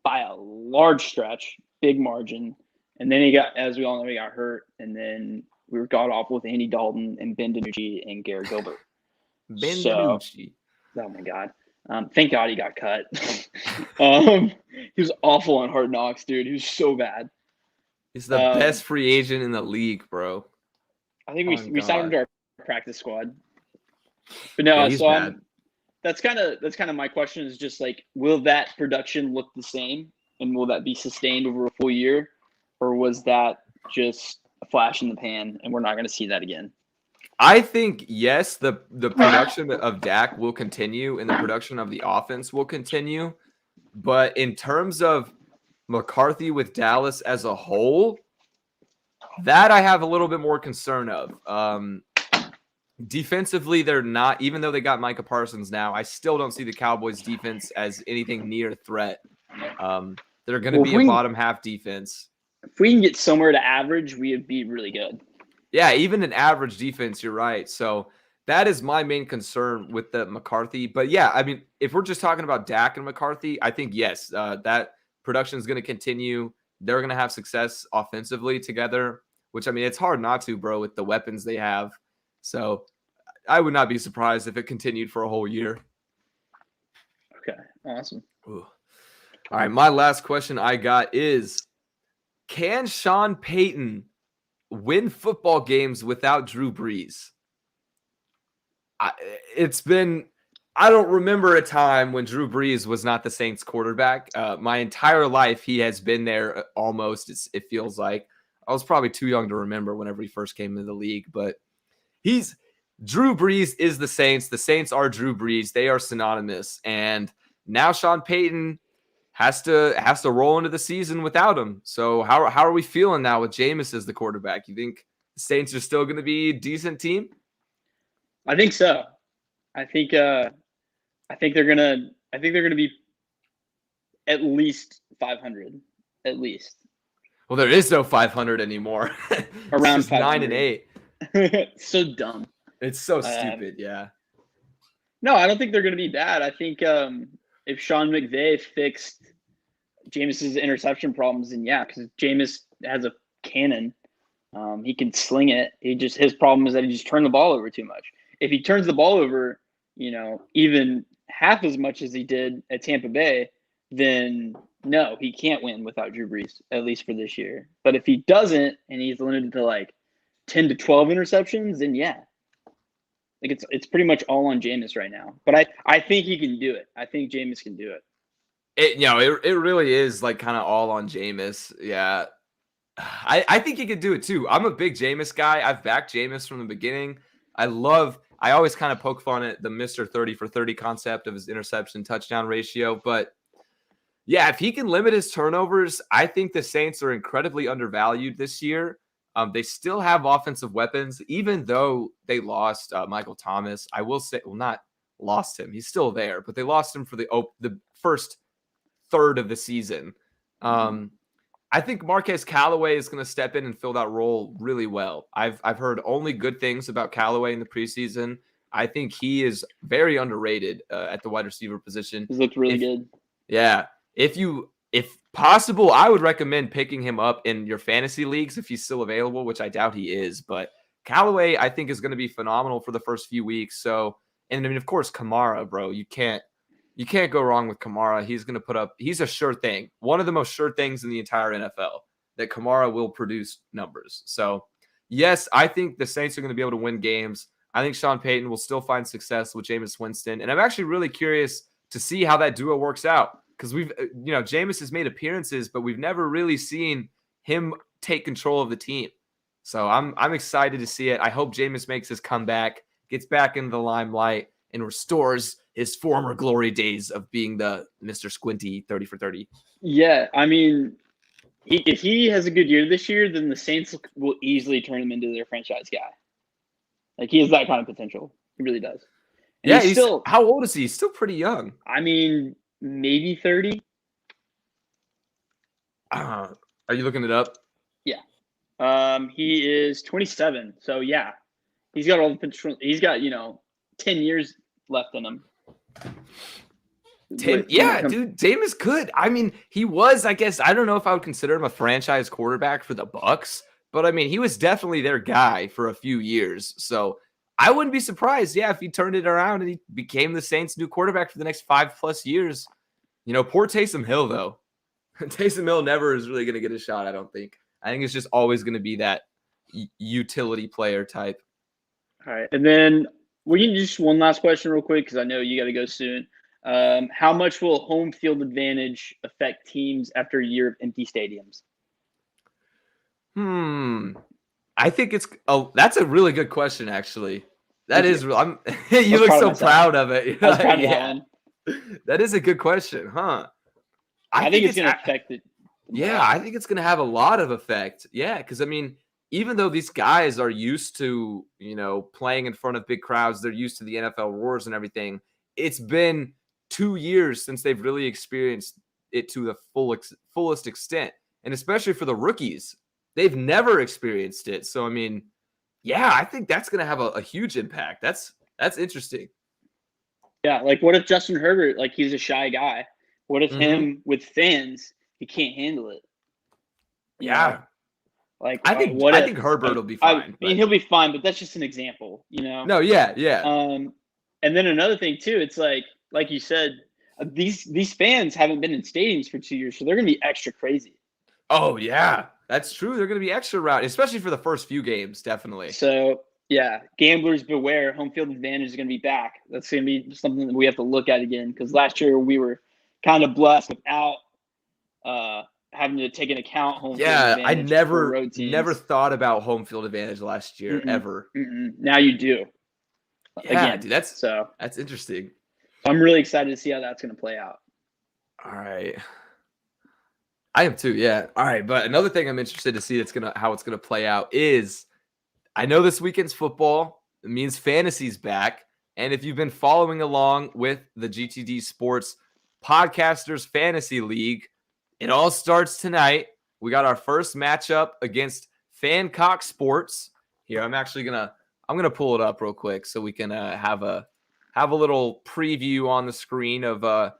by a large stretch, big margin. And then he got, as we all know, he got hurt. And then we were god awful with Andy Dalton and Ben DiNucci and Garrett Gilbert. Ben So- DiNucci. Oh my god! Thank God he got cut. He was awful on Hard Knocks, dude. He was so bad. He's the best free agent in the league, bro. I think Oh, we signed him to our practice squad. But no, Yeah, he's so bad. that's kind of my question is just like, will that production look the same, and will that be sustained over a full year, or was that just a flash in the pan, and we're not going to see that again? I think yes, the production of Dak will continue and the production of the offense will continue. But in terms of McCarthy with Dallas as a whole, that I have a little bit more concern of. Defensively, they're not, even though they got Micah Parsons now, I still don't see the Cowboys defense as anything near threat. They're going to Well, be a we- bottom half defense. If we can get somewhere to average, we would be really good. Yeah, even an average defense, you're right. So that is my main concern with the McCarthy. But yeah, I mean, if we're just talking about Dak and McCarthy, I think yes, that production is going to continue. They're going to have success offensively together, which I mean, it's hard not to, bro, with the weapons they have. So I would not be surprised if it continued for a whole year. Okay, awesome. Ooh. All right, my last question I got is, can Sean Payton win football games without Drew Brees? I don't remember a time when Drew Brees was not the Saints quarterback. My entire life, he has been there almost, it feels like. I was probably too young to remember whenever he first came into the league, but Drew Brees is the Saints. The Saints are Drew Brees. They are synonymous. And now Sean Payton has to roll into the season without him. So how are we feeling now with Jameis as the quarterback? You think the Saints are still going to be a decent team? I think so. I think they're gonna be at least 500, at least Well, there is no 500 anymore. Around It's just 9 and 500. 8. So dumb. It's so stupid. Yeah. No, I don't think they're gonna be bad. I think if Sean McVay fixed Jameis's interception problems, then yeah, because Jameis has a cannon. He can sling it. His problem is that he just turned the ball over too much. If he turns the ball over, even half as much as he did at Tampa Bay, then no, he can't win without Drew Brees, at least for this year. But if he doesn't, and he's limited to like 10 to 12 interceptions, then yeah. Like it's pretty much all on Jameis right now. But I think he can do it. I think Jameis can do it. It really is like kind of all on Jameis. Yeah. I think he could do it too. I'm a big Jameis guy. I've backed Jameis from the beginning. I always kind of poke fun at the Mr. 30 for 30 concept of his interception touchdown ratio. But yeah, if he can limit his turnovers, I think the Saints are incredibly undervalued this year. They still have offensive weapons, even though they lost Michael Thomas. I will say, well, not lost him. He's still there, but they lost him for the first third of the season. I think Marquez Callaway is going to step in and fill that role really well. I've heard only good things about Callaway in the preseason. I think he is very underrated at the wide receiver position. He's looked really good. Yeah. If possible, I would recommend picking him up in your fantasy leagues if he's still available, which I doubt he is. But Callaway, I think, is going to be phenomenal for the first few weeks. So, and I mean, of course, Kamara, bro, you can't go wrong with Kamara. He's going to put up – he's a sure thing. One of the most sure things in the entire NFL, that Kamara will produce numbers. So, yes, I think the Saints are going to be able to win games. I think Sean Payton will still find success with Jameis Winston. And I'm actually really curious to see how that duo works out because Jameis has made appearances, but we've never really seen him take control of the team. So I'm excited to see it. I hope Jameis makes his comeback, gets back into the limelight, and restores his former glory days of being the Mr. Squinty 30 for 30. Yeah, I mean, if he has a good year this year, then the Saints will easily turn him into their franchise guy. Like, he has that kind of potential. He really does. And yeah, he's still – how old is he? He's still pretty young. I mean, maybe 30. Are you looking it up? Yeah. He is 27. So, yeah. He's got all the potential. He's got, 10 years left in him. Dude, Jameis could. I mean, he was, I guess, I don't know if I would consider him a franchise quarterback for the Bucs, but I mean, he was definitely their guy for a few years. So I wouldn't be surprised, if he turned it around and he became the Saints' new quarterback for the next 5+ years. Poor Taysom Hill, though. Taysom Hill never is really going to get a shot, I don't think. I think it's just always going to be that utility player type. All right. And then we can just one last question real quick because I know you got to go soon. How much will home field advantage affect teams after a year of empty stadiums? I think that's a really good question, actually. That is, you look so proud of it. I was proud of that one. That is a good question, huh? I think it's going to affect it. Yeah, I think it's going to have a lot of effect. Yeah, because I mean, even though these guys are used to, playing in front of big crowds, they're used to the NFL roars and everything. It's been 2 years since they've really experienced it to the fullest extent. And especially for the rookies, they've never experienced it. So, I mean, yeah, I think that's going to have a huge impact. That's interesting. Yeah, like what if Justin Herbert, like he's a shy guy. What if him with fans, he can't handle it? Yeah. Like I think Herbert will be fine. I mean, he'll be fine, but that's just an example, No, yeah. And then another thing too, it's like you said, these fans haven't been in stadiums for 2 years, so they're gonna be extra crazy. Oh yeah, that's true. They're gonna be extra rowdy, especially for the first few games, definitely. So yeah, gamblers beware. Home field advantage is gonna be back. That's gonna be something that we have to look at again because last year we were kind of blessed without having to take into account home field advantage. I never thought about home field advantage last year ever. Now you do. Yeah, dude, that's interesting. I'm really excited to see how that's going to play out. All right. I am too, yeah. All right, but another thing I'm interested to see how it's gonna play out is I know this weekend's football. It means fantasy's back. And if you've been following along with the GTD Sports Podcasters Fantasy League, it all starts tonight. We got our first matchup against Fancock Sports. Here, I'm gonna pull it up real quick so we can have a little preview on the screen of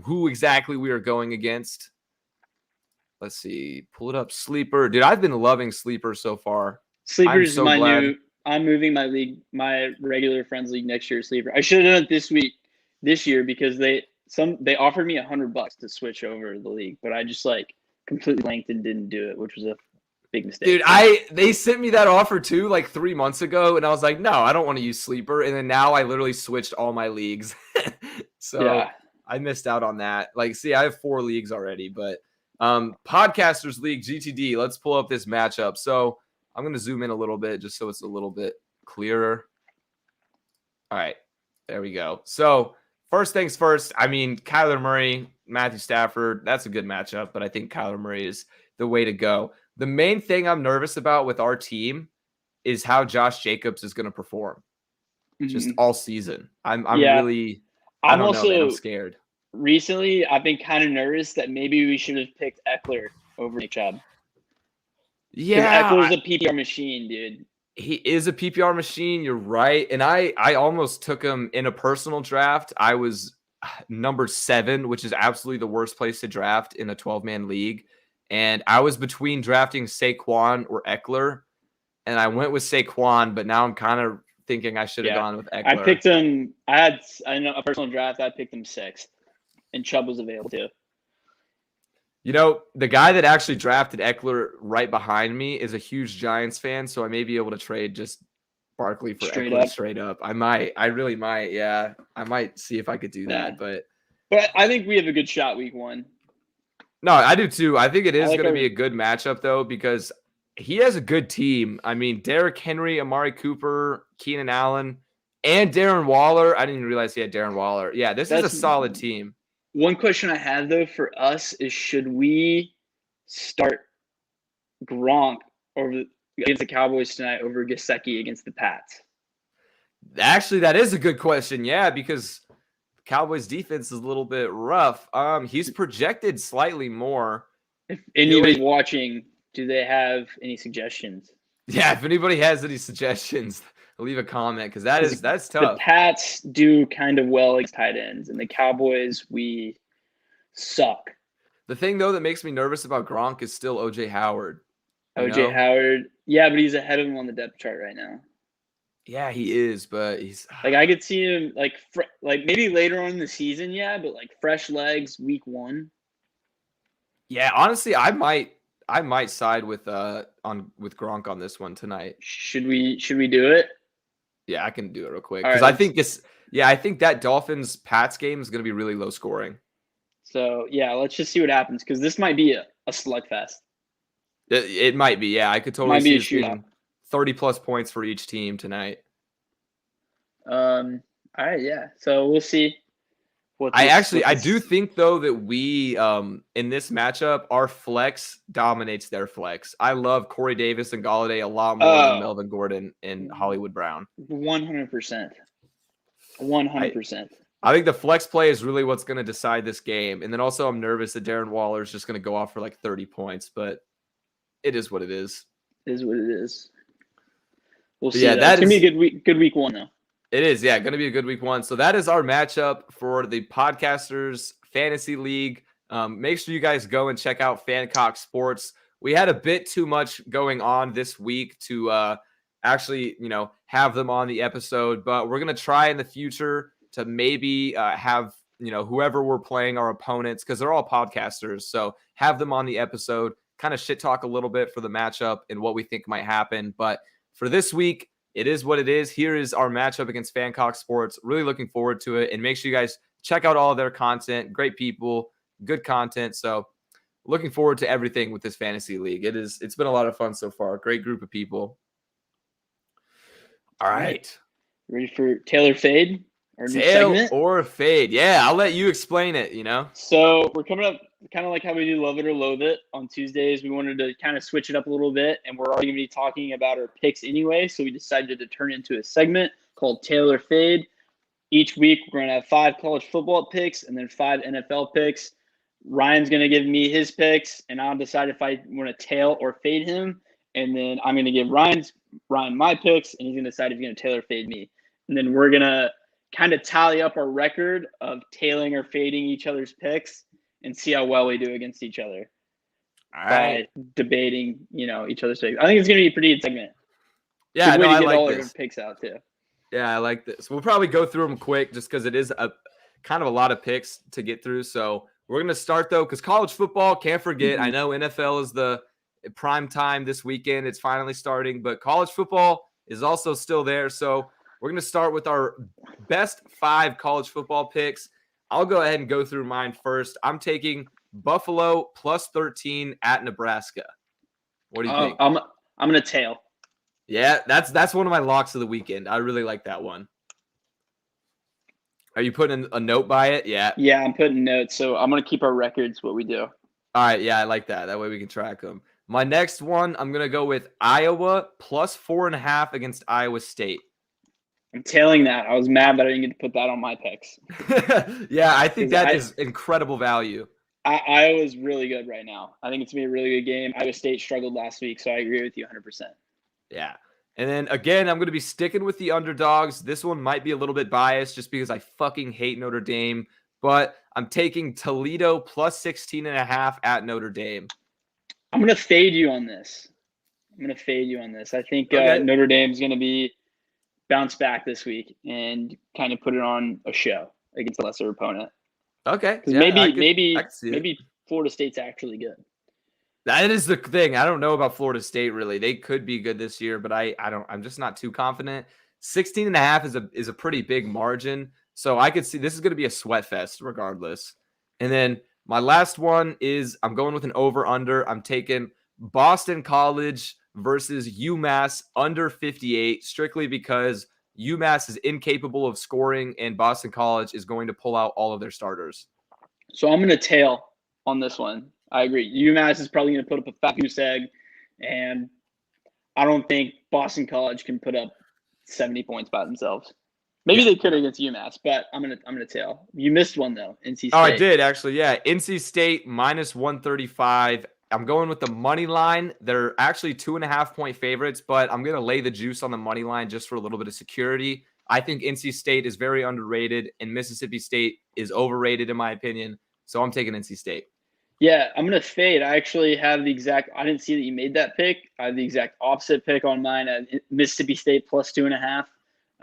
who exactly we are going against. Let's see. Pull it up. Sleeper. Dude, I've been loving Sleeper so far. Sleeper is I'm moving my regular friends league next year. Sleeper. I should have done it this year because they offered me $100 to switch over to the league, but I just like completely blanked and didn't do it, which was a big mistake. Dude, they sent me that offer too like 3 months ago, and I was like, no, I don't want to use Sleeper. And then now I literally switched all my leagues. So Yeah. I missed out on that. Like, see, I have 4 leagues already, but Podcasters League GTD, let's pull up this matchup. So I'm going to zoom in a little bit just so it's a little bit clearer. All right, there we go. So first things first, I mean, Kyler Murray, Matthew Stafford, that's a good matchup, but I think Kyler Murray is the way to go. The main thing I'm nervous about with our team is how Josh Jacobs is going to perform just all season. I'm really, I don't know, man, I'm scared. Recently, I've been kind of nervous that maybe we should have picked Eckler over Nick Chubb. Yeah. Eckler's a PPR machine, dude. He is a PPR machine. You're right. And I almost took him in a personal draft. I was number 7, which is absolutely the worst place to draft in a 12-man league. And I was between drafting Saquon or Eckler. And I went with Saquon, but now I'm kind of thinking I should have gone with Eckler. I picked him. I know a personal draft. I picked him 6th. And Chubb was available too. You know, the guy that actually drafted Eckler right behind me is a huge Giants fan, so I may be able to trade just Barkley for Eckler straight up. I really might. Yeah, I might see if I could do that. But I think we have a good shot week 1. No, I do too. I think it is going to be a good matchup though, because he has a good team. I mean, Derrick Henry, Amari Cooper, Keenan Allen, and Darren Waller. I didn't even realize he had Darren Waller. Yeah, this is a solid team. One question I have, though, for us is should we start Gronk against the Cowboys tonight over Gesicki against the Pats? Actually, that is a good question. Yeah, because the Cowboys' defense is a little bit rough. He's projected slightly more. If anybody's watching, do they have any suggestions? Yeah, if anybody has any suggestions, leave a comment because that's tough. The Pats do kind of well against tight ends, and the Cowboys, we suck. The thing, though, that makes me nervous about Gronk is still O.J. Howard. Howard, yeah, but he's ahead of him on the depth chart right now. Yeah, he is, but he's like I could see him like maybe later on in the season, but like fresh legs week 1. Yeah, honestly, I might side with Gronk on this one tonight. Should we do it? Yeah, I can do it real quick because I think that Dolphins Pats game is going to be really low scoring. So yeah, let's just see what happens because this might be a slugfest. It might be. Yeah, I could totally see it being 30+ points for each team tonight. All right, yeah. So we'll see. I do think though that we in this matchup, our flex dominates their flex. I love Corey Davis and Golladay a lot more than Melvin Gordon and Hollywood Brown. 100%. 100%. I think the flex play is really what's going to decide this game. And then also I'm nervous that Darren Waller is just going to go off for like 30 points, but it is what it is. It is what it is. We'll see. Yeah, that's going to be a good week 1 though. It is, yeah, going to be a good week 1. So that is our matchup for the Podcasters Fantasy League. Make sure you guys go and check out Fancock Sports. We had a bit too much going on this week to actually, have them on the episode, but we're going to try in the future to maybe have, whoever we're playing our opponents, because they're all podcasters. So have them on the episode, kind of shit talk a little bit for the matchup and what we think might happen. But for this week, it is what it is. Here is our matchup against Fancock Sports. Really looking forward to it. And make sure you guys check out all of their content. Great people, good content. So looking forward to everything with this fantasy league. It's been a lot of fun so far. Great group of people. All right. Ready for Taylor Fade? Tail or fade. Yeah, I'll let you explain it, So we're coming up kind of like how we do Love It or Loathe It on Tuesdays. We wanted to kind of switch it up a little bit, and we're already going to be talking about our picks anyway, so we decided to turn it into a segment called Tail or Fade. Each week, we're going to have 5 college football picks and then 5 NFL picks. Ryan's going to give me his picks, and I'll decide if I want to tail or fade him. And then I'm going to give Ryan my picks, and he's going to decide if he's going to tail or fade me. And then we're going to kind of tally up our record of tailing or fading each other's picks and see how well we do against each other. All right. By debating, each other's picks. I think it's going to be a pretty good segment. Yeah, no, I like all this. Our picks out too. Yeah, I like this. We'll probably go through them quick just because it is kind of a lot of picks to get through. So we're going to start, though, because college football, can't forget. I know NFL is the prime time this weekend. It's finally starting, but college football is also still there. So we're going to start with our best 5 college football picks. I'll go ahead and go through mine first. I'm taking Buffalo plus 13 at Nebraska. What do you think? I'm going to tail. Yeah, that's one of my locks of the weekend. I really like that one. Are you putting a note by it? Yeah. Yeah, I'm putting notes. So I'm going to keep our records, what we do. All right. Yeah, I like that. That way we can track them. My next one, I'm going to go with Iowa plus 4.5 against Iowa State. I'm tailing that. I was mad that I didn't get to put that on my picks. Yeah, I think that is incredible value. Iowa's really good right now. I think it's going to be a really good game. Iowa State struggled last week, so I agree with you 100%. Yeah. And then, again, I'm going to be sticking with the underdogs. This one might be a little bit biased just because I fucking hate Notre Dame. But I'm taking Toledo plus 16.5 at Notre Dame. I'm going to fade you on this. I think Notre Dame's going to be bounce back this week and kind of put it on a show against a lesser opponent. Okay. Because maybe Florida State's actually good. That is the thing. I don't know about Florida State really. They could be good this year, but I'm just not too confident. 16.5 is a pretty big margin. So I could see this is going to be a sweat fest regardless. And then my last one is I'm going with an over-under. I'm taking Boston College versus UMass under 58 strictly because UMass is incapable of scoring and Boston College is going to pull out all of their starters. So I'm going to tail on this one. I agree. UMass is probably going to put up a fat goose egg, and I don't think Boston College can put up 70 points by themselves. Maybe they could against UMass, but I'm gonna tail. You missed one though, NC State. Oh, I did actually. Yeah, NC State minus 135. I'm going with the money line. They're actually 2.5-point favorites, but I'm gonna lay the juice on the money line just for a little bit of security. I think NC State is very underrated, and Mississippi State is overrated in my opinion. So I'm taking NC State. Yeah, I'm going to fade. I actually have I didn't see that you made that pick. I have the exact opposite pick on mine at Mississippi State plus 2.5.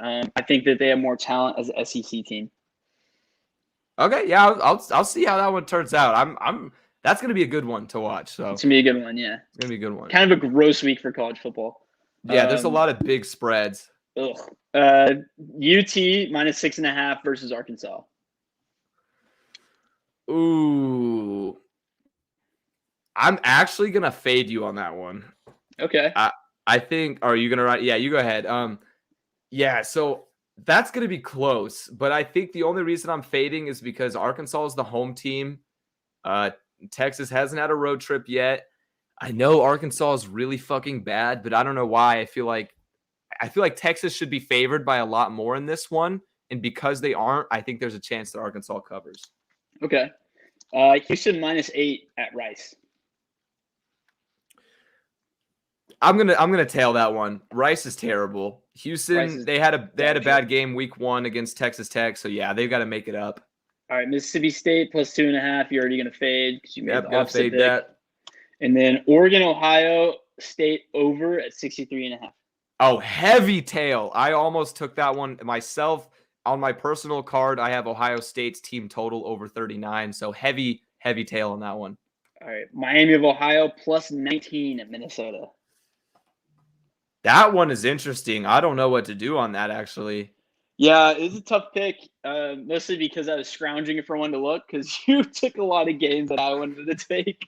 I think that they have more talent as an SEC team. Okay, yeah, I'll see how that one turns out. That's going to be a good one to watch. So it's going to be a good one, yeah. It's going to be a good one. Kind of a gross week for college football. Yeah, there's a lot of big spreads. UT minus 6.5 versus Arkansas. Ooh. I'm actually going to fade you on that one. Okay. I think, are you going to write? Yeah, you go ahead. Yeah, so that's going to be close, but I think the only reason I'm fading is because Arkansas is the home team. Texas hasn't had a road trip yet. I know Arkansas is really fucking bad, but I don't know why. I feel like Texas should be favored by a lot more in this one, and because they aren't, I think there's a chance that Arkansas covers. Okay. Houston minus 8 at Rice. I'm gonna tail that one. Rice is terrible. Houston, they had a bad game week 1 against Texas Tech, so yeah, they've got to make it up. All right, Mississippi State plus 2.5. You're already gonna fade because you made the opposite pick. That. And then Oregon, Ohio State over at 63.5. Oh, heavy tail. I almost took that one myself. On my personal card, I have Ohio State's team total over 39, so heavy tail on that one. All right, Miami of Ohio plus 19 at Minnesota. That one is interesting. I don't know what to do on that, actually. Yeah, it's a tough pick, mostly because I was scrounging for one to look because you took a lot of games that I wanted to take.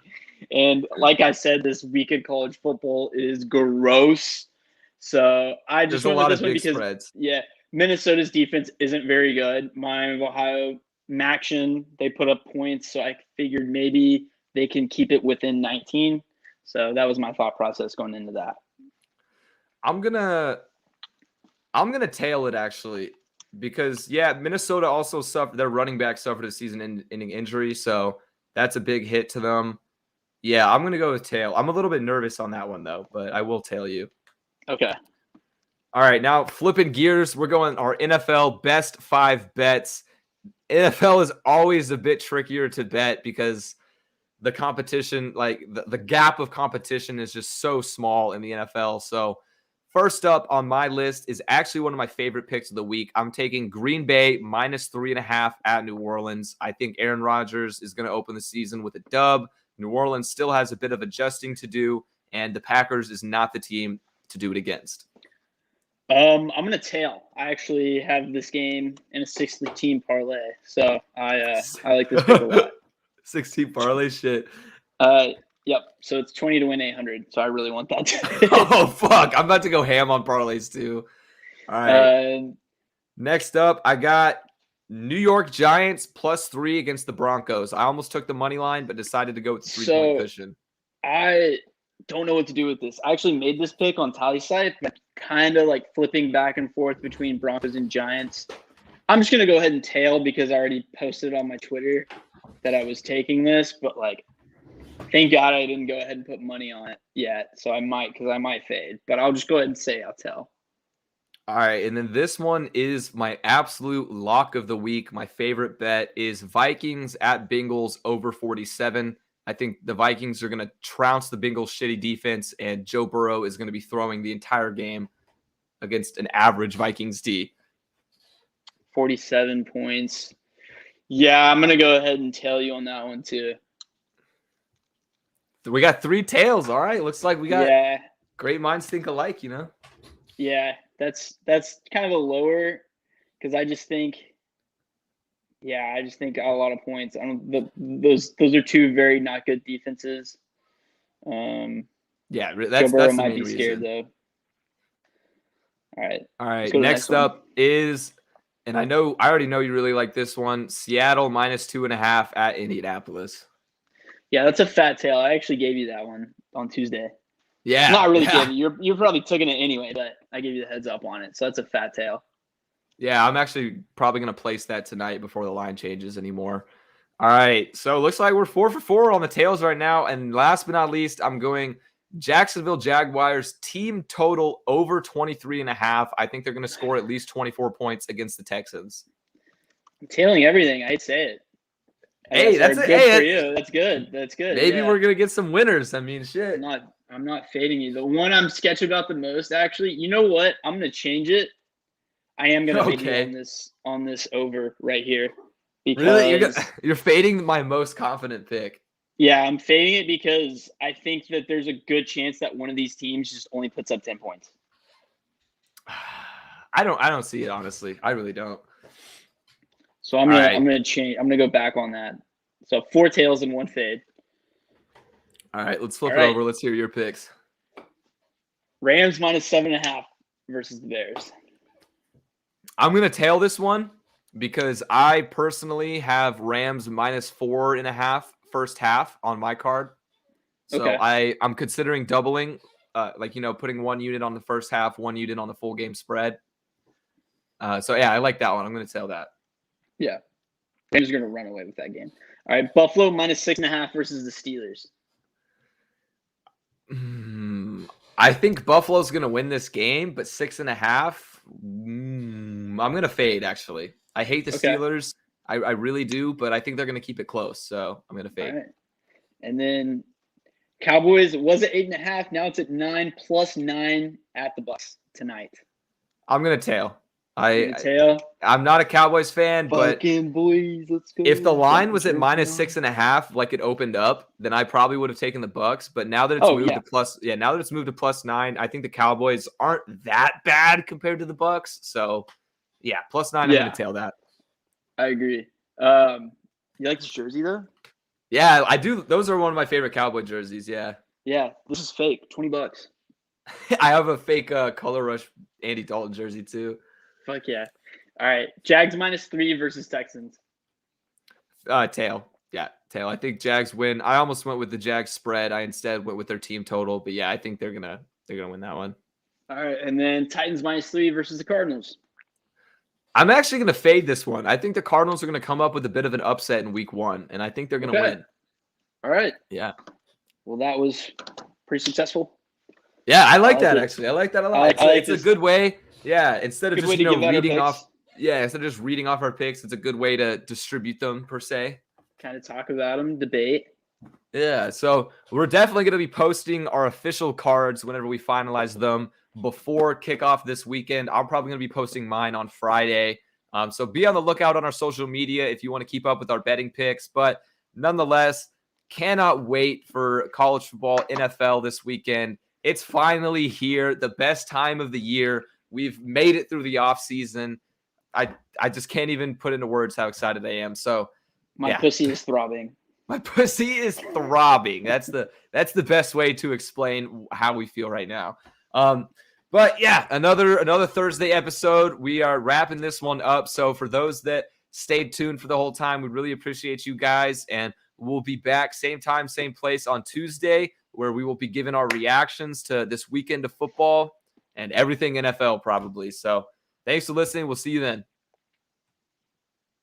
And like I said, this week in college football is gross. So I just went with this one because, spreads. Yeah, Minnesota's defense isn't very good. Miami of Ohio, Maction, they put up points, so I figured maybe they can keep it within 19. So that was my thought process going into that. I'm gonna tail it actually because Minnesota also suffered. Their running back suffered a season-ending injury, so that's a big hit to them. Yeah, I'm gonna go with tail. I'm a little bit nervous on that one though, but I will tail you. Okay. All right, now flipping gears, we're going our NFL best 5 bets. NFL is always a bit trickier to bet because the competition, like the gap of competition is just so small in the NFL. So First up on my list is actually one of my favorite picks of the week. I'm taking Green Bay -3.5 at New Orleans. I think Aaron Rodgers is going to open the season with a dub. New Orleans still has a bit of adjusting to do, and the Packers is not the team to do it against. I'm going to tail. I actually have this game in a 6-team parlay, so I like this pick a lot. 16 parlay shit. Yep. So it's 20 to win 800. So I really want that. Oh fuck! I'm about to go ham on parlays too. All right. Next up, I got New York Giants +3 against the Broncos. I almost took the money line, but decided to go with the 3-point cushion. I don't know what to do with this. I actually made this pick on TallySight, but kind of like flipping back and forth between Broncos and Giants. I'm just gonna go ahead and tail because I already posted on my Twitter that I was taking this, but like, thank God I didn't go ahead and put money on it yet. So I might fade, but I'll just go ahead and say I'll tell. All right, and then this one is my absolute lock of the week. My favorite bet is Vikings at Bengals over 47. I think the Vikings are going to trounce the Bengals' shitty defense, and Joe Burrow is going to be throwing the entire game against an average Vikings D. 47 points. Yeah, I'm going to go ahead and tail you on that one too. We got 3 tails. All right, looks like we got great minds think alike, you know? Yeah, that's kind of a lower because I just think a lot of points. Those are 2 very not good defenses. That's Joe Burrow the might main be scared reason. though. All right. Next up is, and I already know you really like this one, Seattle -2.5 at Indianapolis. Yeah, that's a fat tail. I actually gave you that one on Tuesday. Yeah. Not really giving you probably took it anyway, but I gave you the heads up on it. So that's a fat tail. Yeah, I'm actually probably going to place that tonight before the line changes anymore. All right. So it looks like we're 4 for 4 on the tails right now. And last but not least, I'm going Jacksonville Jaguars team total over 23.5. I think they're going to score at least 24 points against the Texans. I'm tailing everything. I'd say it. Hey, that's good for you. That's good. That's good. Maybe we're gonna get some winners. I mean, shit. I'm not fading you. The one I'm sketchy about the most, actually. You know what? I'm gonna change it. I am gonna fade you on this over right here. Because really, you're fading my most confident pick. Yeah, I'm fading it because I think that there's a good chance that one of these teams just only puts up 10 points. I don't see it, honestly. I really don't. So I'm gonna change. I'm gonna go back on that. So 4 tails and 1 fade. All right, let's flip it over. Let's hear your picks. Rams -7.5 versus the Bears. I'm gonna tail this one because I personally have Rams -4.5 first half on my card. So I'm considering doubling, putting 1 unit on the first half, 1 unit on the full game spread. So yeah, I like that one. I'm gonna tail that. Yeah. Rams are going to run away with that game. All right. Buffalo -6.5 versus the Steelers. I think Buffalo's going to win this game, but 6.5, I'm going to fade, actually. I hate the Steelers. I really do, but I think they're going to keep it close. So I'm going to fade. All right. And then Cowboys, was it 8.5? Now it's at 9 +9 at the Bucs tonight. I'm going to tail. I'm not a Cowboys fan, but boys, let's go. If the line was at -6.5, like it opened up, then I probably would have taken the Bucs. But now that it's moved to +9, I think the Cowboys aren't that bad compared to the Bucs. So yeah, +9, I'm gonna tail that. I agree. You like this jersey though? Yeah, I do. Those are one of my favorite Cowboy jerseys. Yeah. Yeah, this is fake. $20. I have a fake Color Rush Andy Dalton jersey too. Fuck yeah. All right. Jags -3 versus Texans. Tail. Yeah, tail. I think Jags win. I almost went with the Jags spread. I instead went with their team total. But yeah, I think they're gonna win that one. All right. And then Titans -3 versus the Cardinals. I'm actually gonna fade this one. I think the Cardinals are gonna come up with a bit of an upset in week 1, and I think they're gonna win. All right. Yeah. Well, that was pretty successful. Yeah, I like that actually. I like that a lot. It's a good way. Yeah, instead of just reading off. Yeah, instead of just reading off our picks, it's a good way to distribute them per se. Kind of talk about them, debate. Yeah, so we're definitely going to be posting our official cards whenever we finalize them. before kickoff this weekend. I'm probably going to be posting mine on Friday. So be on the lookout on our social media if you want to keep up with our betting picks. But nonetheless, cannot wait for college football, NFL this weekend. It's finally here, the best time of the year. We've made it through the offseason. I just can't even put into words how excited I am. So my pussy is throbbing. My pussy is throbbing. That's the best way to explain how we feel right now. But yeah, another Thursday episode. We are wrapping this one up. So for those that stayed tuned for the whole time, we really appreciate you guys. And we'll be back same time, same place on Tuesday, where we will be giving our reactions to this weekend of football and everything NFL probably. So thanks for listening. We'll see you then.